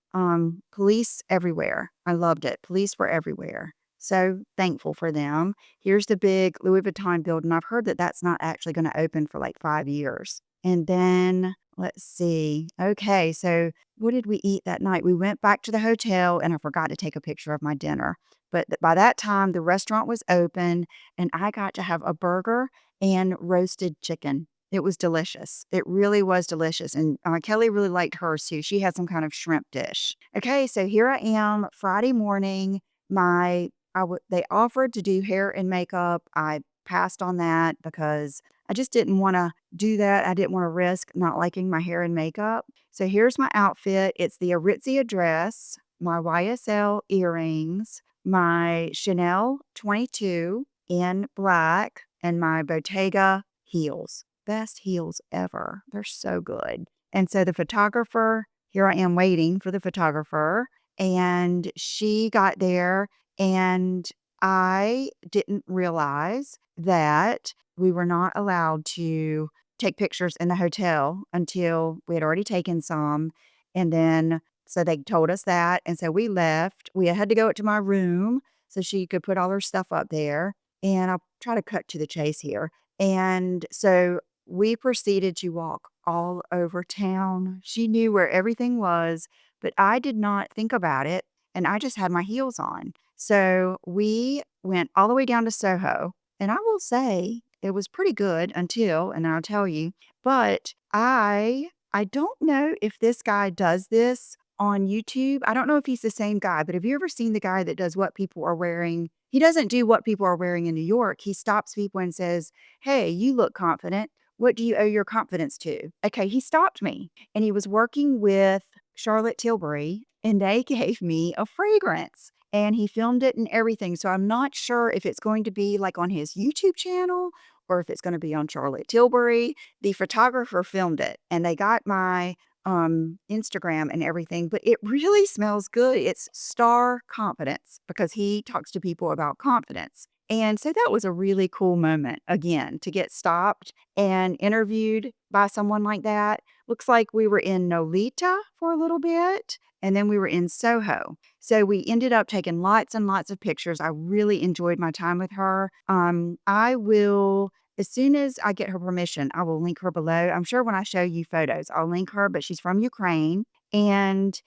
Speaker 1: police everywhere. I loved it. Police were everywhere. So thankful for them. Here's the big Louis Vuitton building. I've heard that that's not actually going to open for like 5 years. And then let's see. Okay, so what did we eat that night? We went back to the hotel and I forgot to take a picture of my dinner. But by that time, the restaurant was open and I got to have a burger and roasted chicken. It was delicious. It really was delicious. And Kelly really liked hers too. She had some kind of shrimp dish. Okay, so here I am Friday morning. They offered to do hair and makeup. I passed on that because I just didn't want to do that. I didn't want to risk not liking my hair and makeup. So here's my outfit. It's the Aritzia dress, my YSL earrings, my Chanel 22 in black, and my Bottega heels. Best heels ever. They're so good. And so the photographer, here I am waiting for the photographer, and she got there, and I didn't realize that we were not allowed to take pictures in the hotel until we had already taken some. And then, so they told us that. And so we left. We had to go to my room so she could put all her stuff up there. And I'll try to cut to the chase here. And so we proceeded to walk all over town. She knew where everything was, but I did not think about it. And I just had my heels on. So we went all the way down to Soho. And I will say it was pretty good until, and I'll tell you, but I don't know if this guy does this on YouTube. I don't know if he's the same guy, but have you ever seen the guy that does what people are wearing? He doesn't do what people are wearing in New York. He stops people and says, "Hey, you look confident. What do you owe your confidence to?" Okay, he stopped me and he was working with Charlotte Tilbury and they gave me a fragrance and he filmed it and everything. So I'm not sure if it's going to be like on his YouTube channel or if it's going to be on Charlotte Tilbury. The photographer filmed it and they got my Instagram and everything, but it really smells good. It's Star Confidence because he talks to people about confidence. And so that was a really cool moment, again, to get stopped and interviewed by someone like that. Looks like we were in Nolita for a little bit, and then we were in Soho. So we ended up taking lots and lots of pictures. I really enjoyed my time with her. I will, as soon as I get her permission, I will link her below. I'm sure when I show you photos, I'll link her, but she's from Ukraine. And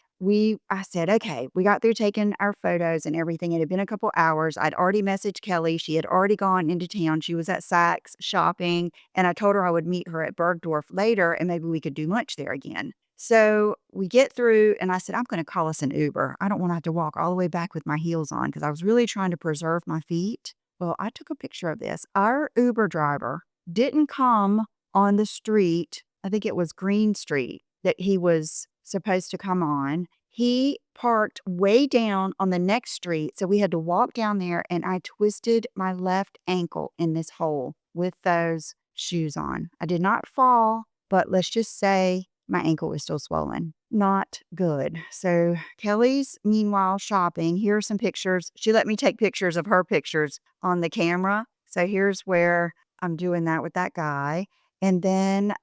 Speaker 1: I said, okay, we got through taking our photos and everything. It had been a couple hours. I'd already messaged Kelly. She had already gone into town. She was at Saks shopping. And I told her I would meet her at Bergdorf later and maybe we could do lunch there again. So we get through and I said, I'm going to call us an Uber. I don't want to have to walk all the way back with my heels on because I was really trying to preserve my feet. Well, I took a picture of this. Our Uber driver didn't come on the street. I think it was Green Street that he was supposed to come on. He parked way down on the next street. So we had to walk down there and I twisted my left ankle in this hole with those shoes on. I did not fall, but let's just say my ankle was still swollen. Not good. So Kelly's meanwhile shopping. Here are some pictures. She let me take pictures of her pictures on the camera. So here's where I'm doing that with that guy. And then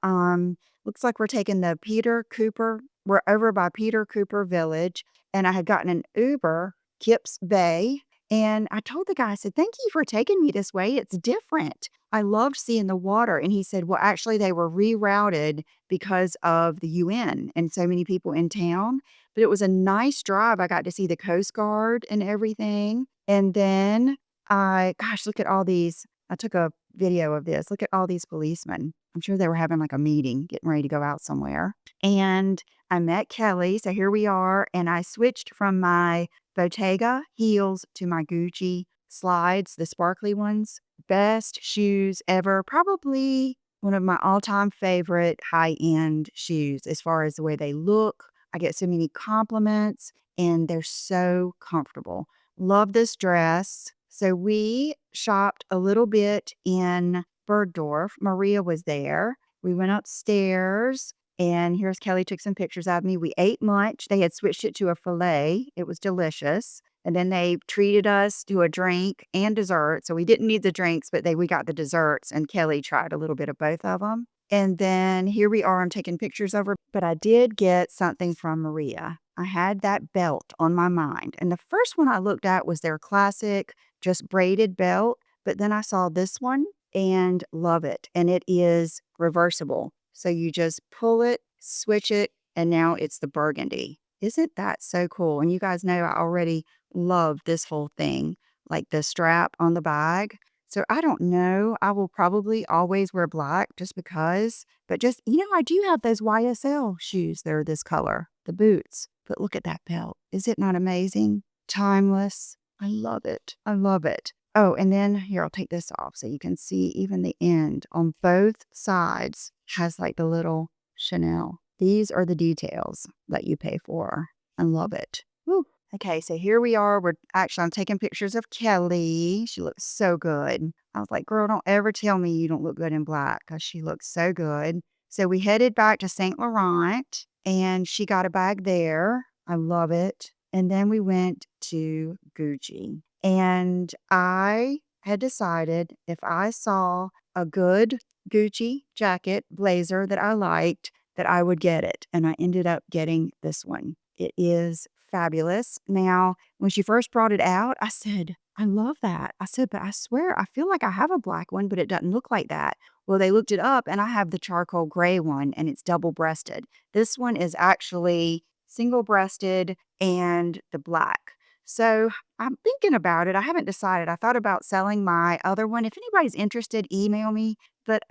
Speaker 1: looks like we're taking the Peter Cooper. We're over by Peter Cooper Village. And I had gotten an Uber, Kips Bay. And I told the guy, I said, thank you for taking me this way. It's different. I loved seeing the water. And he said, well, actually, they were rerouted because of the UN and so many people in town. But it was a nice drive. I got to see the Coast Guard and everything. And then gosh, look at all these. I took a video of this. Look at all these policemen. I'm sure they were having like a meeting, getting ready to go out somewhere. And I met Kelly. So here we are. And I switched from my Bottega heels to my Gucci slides, the sparkly ones. Best shoes ever. Probably one of my all-time favorite high-end shoes as far as the way they look. I get so many compliments and they're so comfortable. Love this dress. So we shopped a little bit in Bergdorf. Maria was there. We went upstairs, and here's Kelly took some pictures of me. We ate lunch. They had switched it to a filet. It was delicious. And then they treated us to a drink and dessert. So we didn't need the drinks, but we got the desserts, and Kelly tried a little bit of both of them. And then here we are. I'm taking pictures of her, but I did get something from Maria. I had that belt on my mind. And the first one I looked at was their classic, just braided belt. But then I saw this one and love it. And it is reversible. So you just pull it, switch it, and now it's the burgundy. Isn't that so cool? And you guys know I already love this whole thing, like the strap on the bag. So I don't know. I will probably always wear black just because. But just, I do have those YSL shoes. They're this color, the boots. But look at that belt. Is it not amazing? Timeless. I love it. I love it. Oh, and then here, I'll take this off so you can see even the end on both sides has like the little Chanel. These are the details that you pay for. I love it. Woo. Okay, so here we are. I'm taking pictures of Kelly. She looks so good. I was like, girl, don't ever tell me you don't look good in black because she looks so good. So we headed back to St. Laurent and she got a bag there. I love it. And then we went to Gucci. And I had decided if I saw a good Gucci jacket, blazer that I liked, that I would get it. And I ended up getting this one. It is fabulous. Now, when she first brought it out, I said, I love that. I said, but I swear, I feel like I have a black one, but it doesn't look like that. Well, they looked it up and I have the charcoal gray one and it's double breasted. This one is actually single breasted and the black. So I'm thinking about it. I haven't decided. I thought about selling my other one. If anybody's interested, email me. But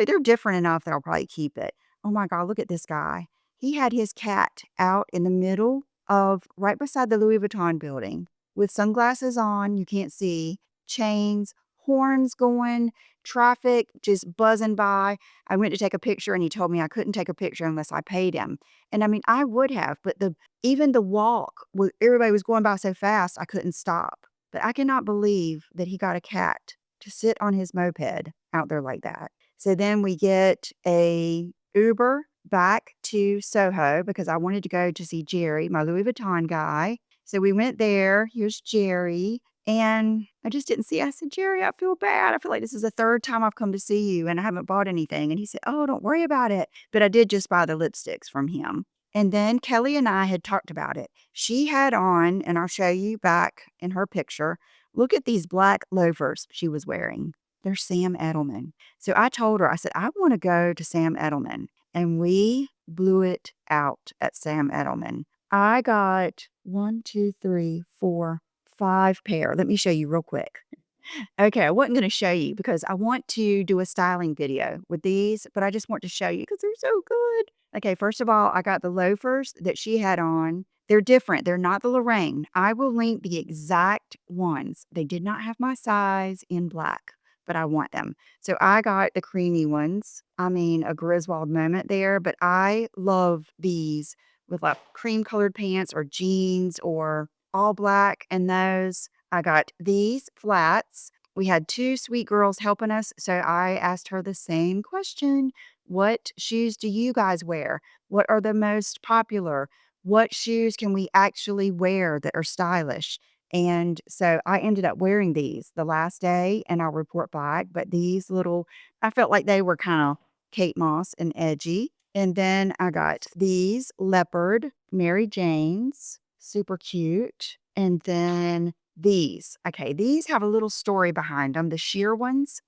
Speaker 1: they're different enough that I'll probably keep it. Oh my God, look at this guy. He had his cat out in the middle of right beside the Louis Vuitton building with sunglasses on. You can't see, chains, horns going, traffic just buzzing by. I went to take a picture and he told me I couldn't take a picture unless I paid him. And I mean, I would have, but even the walk, everybody was going by so fast, I couldn't stop. But I cannot believe that he got a cat to sit on his moped out there like that. So then we get a Uber back to Soho because I wanted to go to see Jerry, my Louis Vuitton guy. So we went there. Here's Jerry. And I just didn't see. I said, Jerry, I feel bad. I feel like this is the third time I've come to see you and I haven't bought anything. And he said, oh, don't worry about it. But I did just buy the lipsticks from him. And then Kelly and I had talked about it. She had on, and I'll show you back in her picture, look at these black loafers she was wearing. They're Sam Edelman. So I told her, I said, I want to go to Sam Edelman. And we blew it out at Sam Edelman. I got 1, 2, 3, 4, 5 pair. Let me show you real quick. Okay, I wasn't going to show you because I want to do a styling video with these, but I just want to show you because they're so good. Okay, first of all, I got the loafers that she had on. They're different. They're not the Lorraine. I will link the exact ones. They did not have my size in black, but I want them. So I got the creamy ones. I mean, a Griswold moment there, but I love these with like cream colored pants or jeans or all black. And those, I got these flats. We had 2 sweet girls helping us. So I asked her the same question. What shoes do you guys wear? What are the most popular? What shoes can we actually wear that are stylish? And so I ended up wearing these the last day and I'll report back. But these little, I felt like they were kind of Kate Moss and edgy. And then I got these leopard Mary Janes, super cute. And then these. Okay, these have a little story behind them, the sheer ones.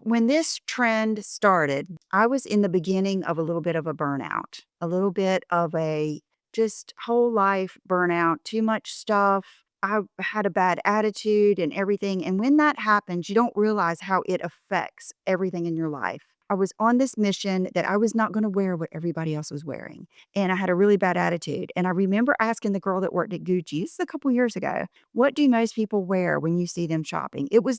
Speaker 1: When this trend started, I was in the beginning of a little bit of a burnout, a little bit of a just whole life burnout, too much stuff. I had a bad attitude and everything. And when that happens, you don't realize how it affects everything in your life. I was on this mission that I was not going to wear what everybody else was wearing. And I had a really bad attitude. And I remember asking the girl that worked at Gucci, this is a couple years ago, what do most people wear when you see them shopping? It was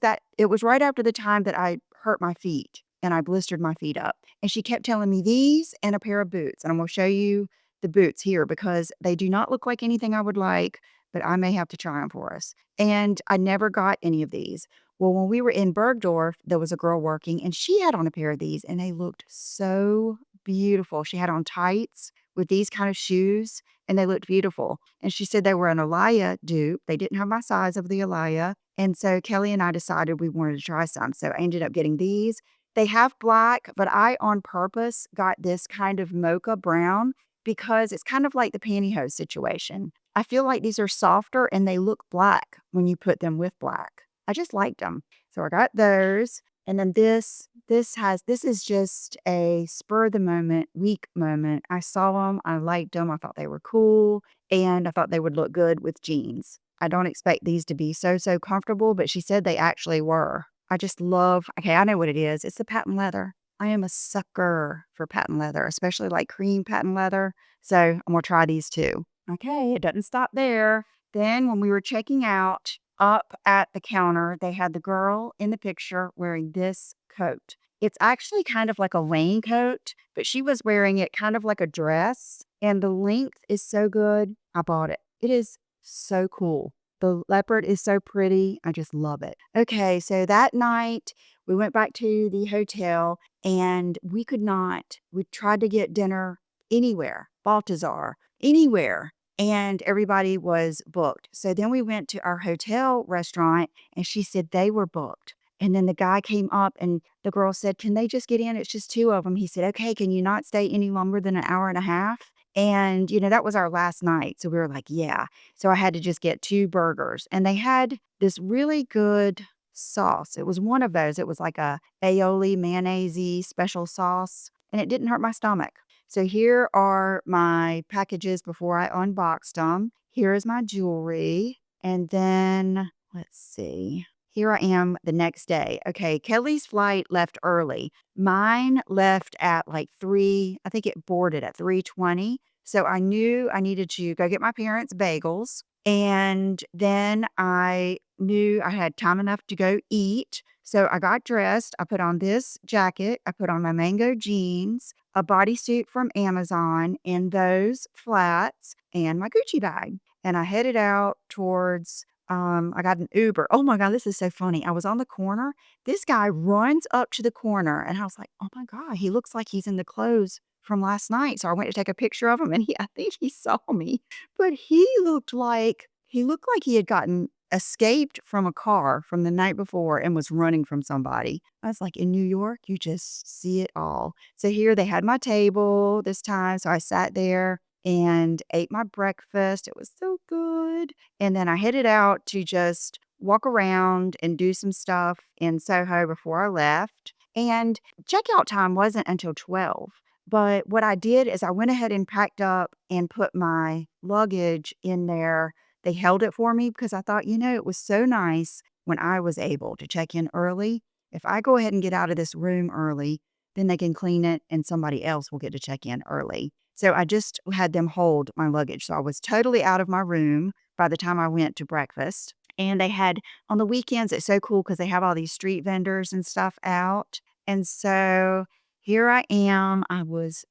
Speaker 1: right after the time that I hurt my feet and I blistered my feet up. And she kept telling me these and a pair of boots. And I'm going to show you the boots here because they do not look like anything I would like. but I may have to try them for us. And I never got any of these. Well, when we were in Bergdorf, there was a girl working and she had on a pair of these and they looked so beautiful. She had on tights with these kind of shoes and they looked beautiful. And she said they were an Alaya dupe. They didn't have my size of the Alaya. And so Kelly and I decided we wanted to try some. So I ended up getting these. They have black, but I on purpose got this kind of mocha brown because it's kind of like the pantyhose situation. I feel like these are softer and they look black when you put them with black. I just liked them. So I got those. And then this is just a spur of the moment, week moment. I saw them, I liked them, I thought they were cool, and I thought they would look good with jeans. I don't expect these to be so comfortable, but she said they actually were. I just love, okay, I know what it is. It's the patent leather. I am a sucker for patent leather, especially like cream patent leather. So I'm gonna try these too. Okay, it doesn't stop there. Then when we were checking out, up at the counter, they had the girl in the picture wearing this coat. It's actually kind of like a raincoat, but she was wearing it kind of like a dress, and the length is so good. I bought it. It is so cool. The leopard is so pretty. I just love it. Okay, so that night we went back to the hotel and we could not. We tried to get dinner anywhere, Baltazar, anywhere, and everybody was booked. So then we went to our hotel restaurant and she said they were booked. And then the guy came up and the girl said, "Can they just get in? It's just two of them." He said, "Okay, can you not stay any longer than an hour and a half?" And, that was our last night. So we were like, yeah. So I had to just get 2 burgers. And they had this really good sauce. It was one of those. It was like a aioli mayonnaise special sauce, and it didn't hurt my stomach. So here are my packages before I unboxed them. Here is my jewelry. And then, let's see. Here I am the next day. Okay, Kelly's flight left early. Mine left at like 3, I think it boarded at 3:20. So I knew I needed to go get my parents bagels. And then I knew I had time enough to go eat. So I got dressed. I put on this jacket. I put on my mango jeans, a bodysuit from Amazon, and those flats, and my Gucci bag. And I headed out towards I got an Uber. Oh my God, this is so funny. I was on the corner. This guy runs up to the corner and I was like, oh my God, he looks like he's in the clothes from last night. So I went to take a picture of him and I think he saw me, but he looked like he had gotten escaped from a car from the night before and was running from somebody. I was like, in New York, you just see it all. So here they had my table this time. So I sat there and ate my breakfast. It was so good. And then I headed out to just walk around and do some stuff in Soho before I left. And checkout time wasn't until 12. But what I did is I went ahead and packed up and put my luggage in there. They held it for me because I thought, it was so nice when I was able to check in early. If I go ahead and get out of this room early, then they can clean it and somebody else will get to check in early. So I just had them hold my luggage. So I was totally out of my room by the time I went to breakfast. And they had on the weekends, it's so cool because they have all these street vendors and stuff out. And so here I am. I was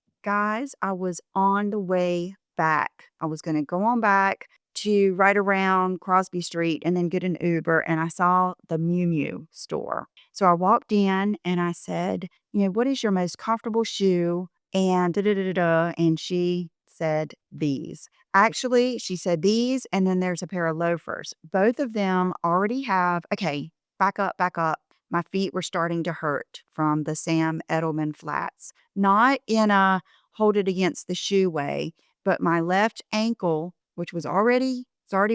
Speaker 1: on the way back. I was going to go on back to right around Crosby Street and then get an Uber. And I saw the Miu Miu store. So I walked in and I said, what is your most comfortable shoe? And da da da da da. And she said these. Actually, she said these, and then there's a pair of loafers. Both of them already have, okay, back up, back up. My feet were starting to hurt from the Sam Edelman flats. Not in a hold it against the shoe way, but my left ankle, which it's already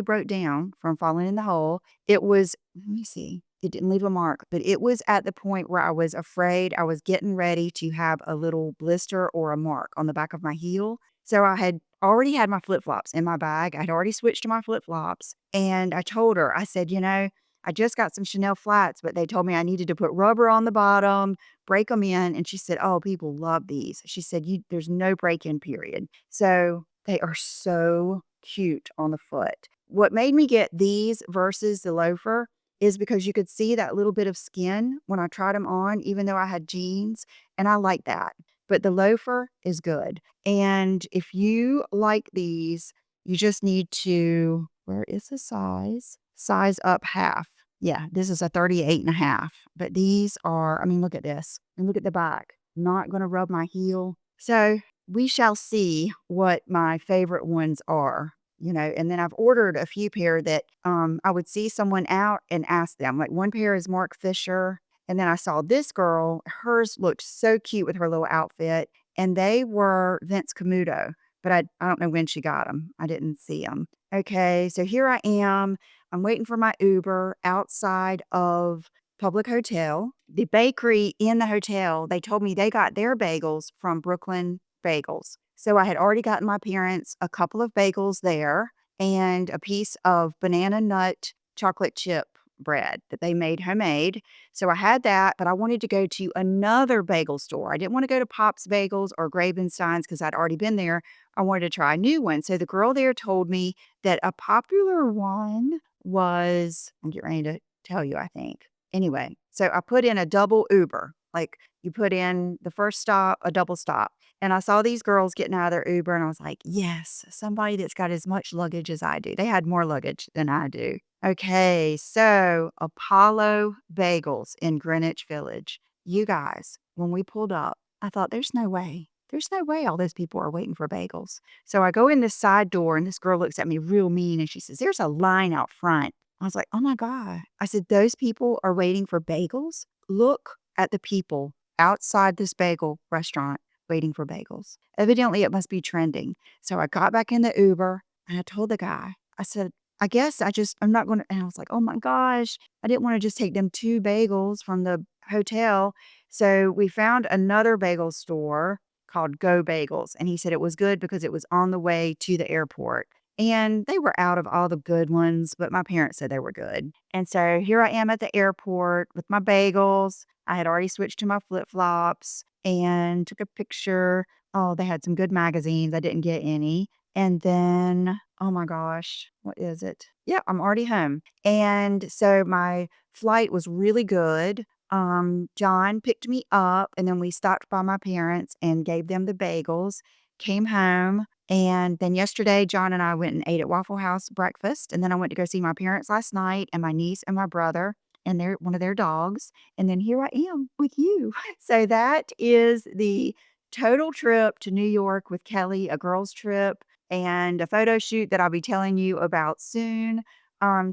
Speaker 1: broke down from falling in the hole. It was, let me see. It didn't leave a mark, but it was at the point where I was afraid I was getting ready to have a little blister or a mark on the back of my heel. So I had already had my flip-flops in my bag. I'd already switched to my flip-flops. And I told her, I said, I just got some Chanel flats, but they told me I needed to put rubber on the bottom, break them in. And she said, oh, people love these. She said, there's no break-in period. So they are so cute on the foot. What made me get these versus the loafer is because you could see that little bit of skin when I tried them on, even though I had jeans, and I like that. But the loafer is good. And if you like these, you just need to Where is the size? Size up half. Yeah, this is a 38.5. But these are, I mean, look at this. And look at the back. Not going to rub my heel. So we shall see what my favorite ones are. And then I've ordered a few pair that I would see someone out and ask them. Like one pair is Mark Fisher. And then I saw this girl, hers looked so cute with her little outfit. And they were Vince Camuto. But I don't know when she got them. I didn't see them. Okay, so here I am. I'm waiting for my Uber outside of Public Hotel. The bakery in the hotel, they told me they got their bagels from Brooklyn Bagels. So I had already gotten my parents a couple of bagels there and a piece of banana nut chocolate chip bread that they made homemade. So I had that, but I wanted to go to another bagel store. I didn't want to go to Pop's Bagels or Gravenstein's because I'd already been there. I wanted to try a new one. So the girl there told me that a popular one was, I'm getting ready to tell you, I think. Anyway, so I put in a double Uber. Like you put in the first stop, a double stop. And I saw these girls getting out of their Uber and I was like, yes, somebody that's got as much luggage as I do. They had more luggage than I do. Okay, so Apollo Bagels in Greenwich Village. You guys, when we pulled up, I thought, there's no way. There's no way all those people are waiting for bagels. So I go in this side door and this girl looks at me real mean and she says, there's a line out front. I was like, oh my God. I said, those people are waiting for bagels? Look at the people outside this bagel restaurant waiting for bagels. Evidently, it must be trending. So I got back in the Uber and I told the guy, I said, I guess I'm not going to. And I was like, oh my gosh, I didn't want to just take them 2 bagels from the hotel. So we found another bagel store called Go Bagels. And he said it was good because it was on the way to the airport. And they were out of all the good ones, but my parents said they were good. And so here I am at the airport with my bagels. I had already switched to my flip flops and took a picture. Oh, they had some good magazines. I didn't get any. And then, oh my gosh, what is it? Yeah, I'm already home. And so my flight was really good. John picked me up and then we stopped by my parents and gave them the bagels, came home. And then yesterday, John and I went and ate at Waffle House breakfast. And then I went to go see my parents last night and my niece and my brother and one of their dogs. And then here I am with you. So that is the total trip to New York with Kelly, a girls' trip and a photo shoot that I'll be telling you about soon.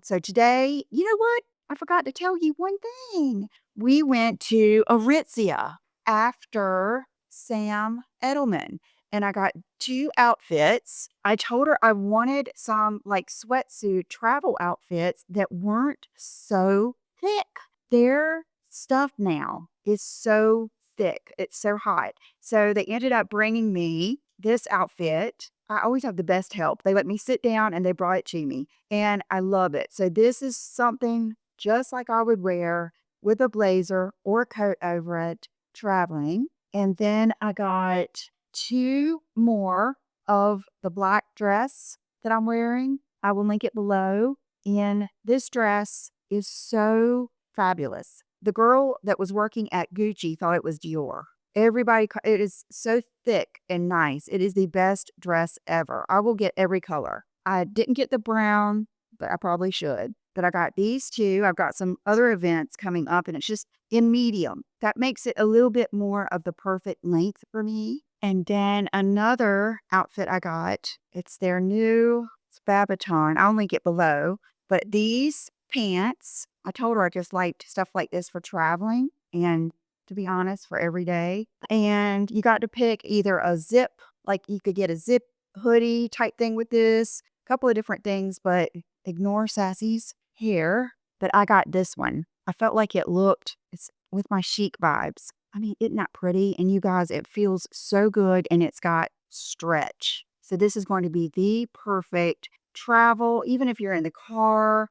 Speaker 1: So today, you know what? I forgot to tell you one thing. We went to Aritzia after Sam Edelman and I got 2 outfits. I told her I wanted some like sweatsuit travel outfits that weren't so thick. Their stuff now is so thick. It's so hot. So they ended up bringing me this outfit. I always have the best help. They let me sit down and they brought it to me and I love it. So this is something just like I would wear with a blazer or a coat over it traveling. And then I got 2 more of the black dress that I'm wearing. I will link it below. And this dress is so fabulous. The girl that was working at Gucci thought it was Dior. It is so thick and nice. It is the best dress ever. I will get every color. I didn't get the brown, but I probably should. But I got these 2. I've got some other events coming up and it's just in medium. That makes it a little bit more of the perfect length for me. And then another outfit I got, it's their new Babaton. I'll link it below. But these pants, I told her I just liked stuff like this for traveling and to be honest, for every day. And you got to pick either a zip, like you could get a zip hoodie type thing with this, a couple of different things, but ignore Sassy's hair. But I got this one. I felt like it's with my chic vibes. I mean, isn't that pretty? And you guys, it feels so good and it's got stretch. So this is going to be the perfect travel, even if you're in the car.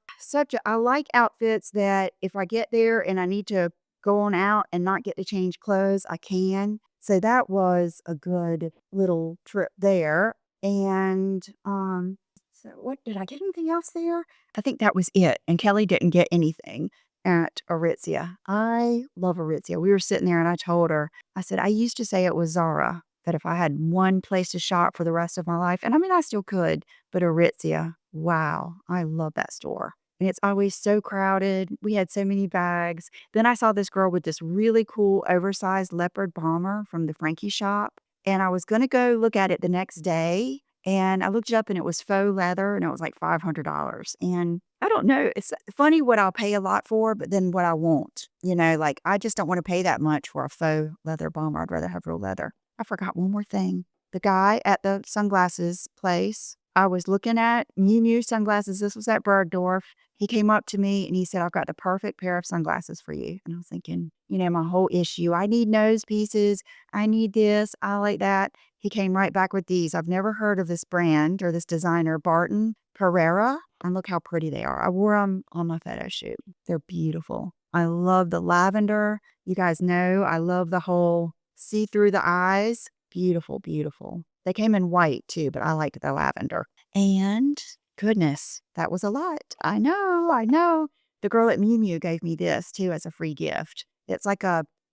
Speaker 1: I like outfits that if I get there and I need to go on out and not get to change clothes, I can. So that was a good little trip there. And so what did I get anything else there? I think that was it. And Kelly didn't get anything at Aritzia. I love Aritzia. We were sitting there and I told her, I said, I used to say it was Zara, that if I had one place to shop for the rest of my life, and I mean, I still could, but Aritzia Wow, I love that store. And it's always so crowded. We had so many bags. Then I saw this girl with this really cool oversized leopard bomber from the Frankie shop. And I was going to go look at it the next day. And I looked it up and it was faux leather and it was like $500. And I don't know. It's funny what I'll pay a lot for, but then what I won't. Like I just don't want to pay that much for a faux leather bomber. I'd rather have real leather. I forgot one more thing. The guy at the sunglasses place, I was looking at Miu Miu sunglasses. This was at Bergdorf. He came up to me and he said, I've got the perfect pair of sunglasses for you. And I was thinking, my whole issue, I need nose pieces. I need this. I like that. He came right back with these. I've never heard of this brand or this designer, Barton Pereira. And look how pretty they are. I wore them on my photo shoot. They're beautiful. I love the lavender. You guys know I love the whole see through the eyes. Beautiful, beautiful. They came in white too, but I liked the lavender. And goodness, that was a lot. I know, I know. The girl at Miu Miu gave me this too as a free gift. It's like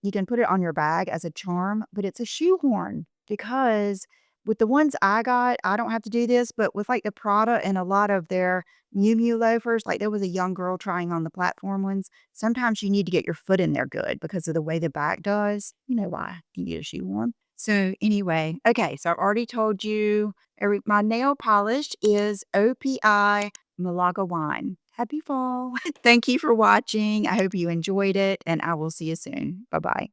Speaker 1: you can put it on your bag as a charm, but it's a shoehorn because with the ones I got, I don't have to do this, but with like the Prada and a lot of their Miu Miu loafers, like there was a young girl trying on the platform ones. Sometimes you need to get your foot in there good because of the way the back does. You know why you need a shoehorn. So anyway, okay, so I've already told you my nail polish is OPI Malaga wine. Happy fall. Thank you for watching. I hope you enjoyed it, and I will see you soon. Bye-bye.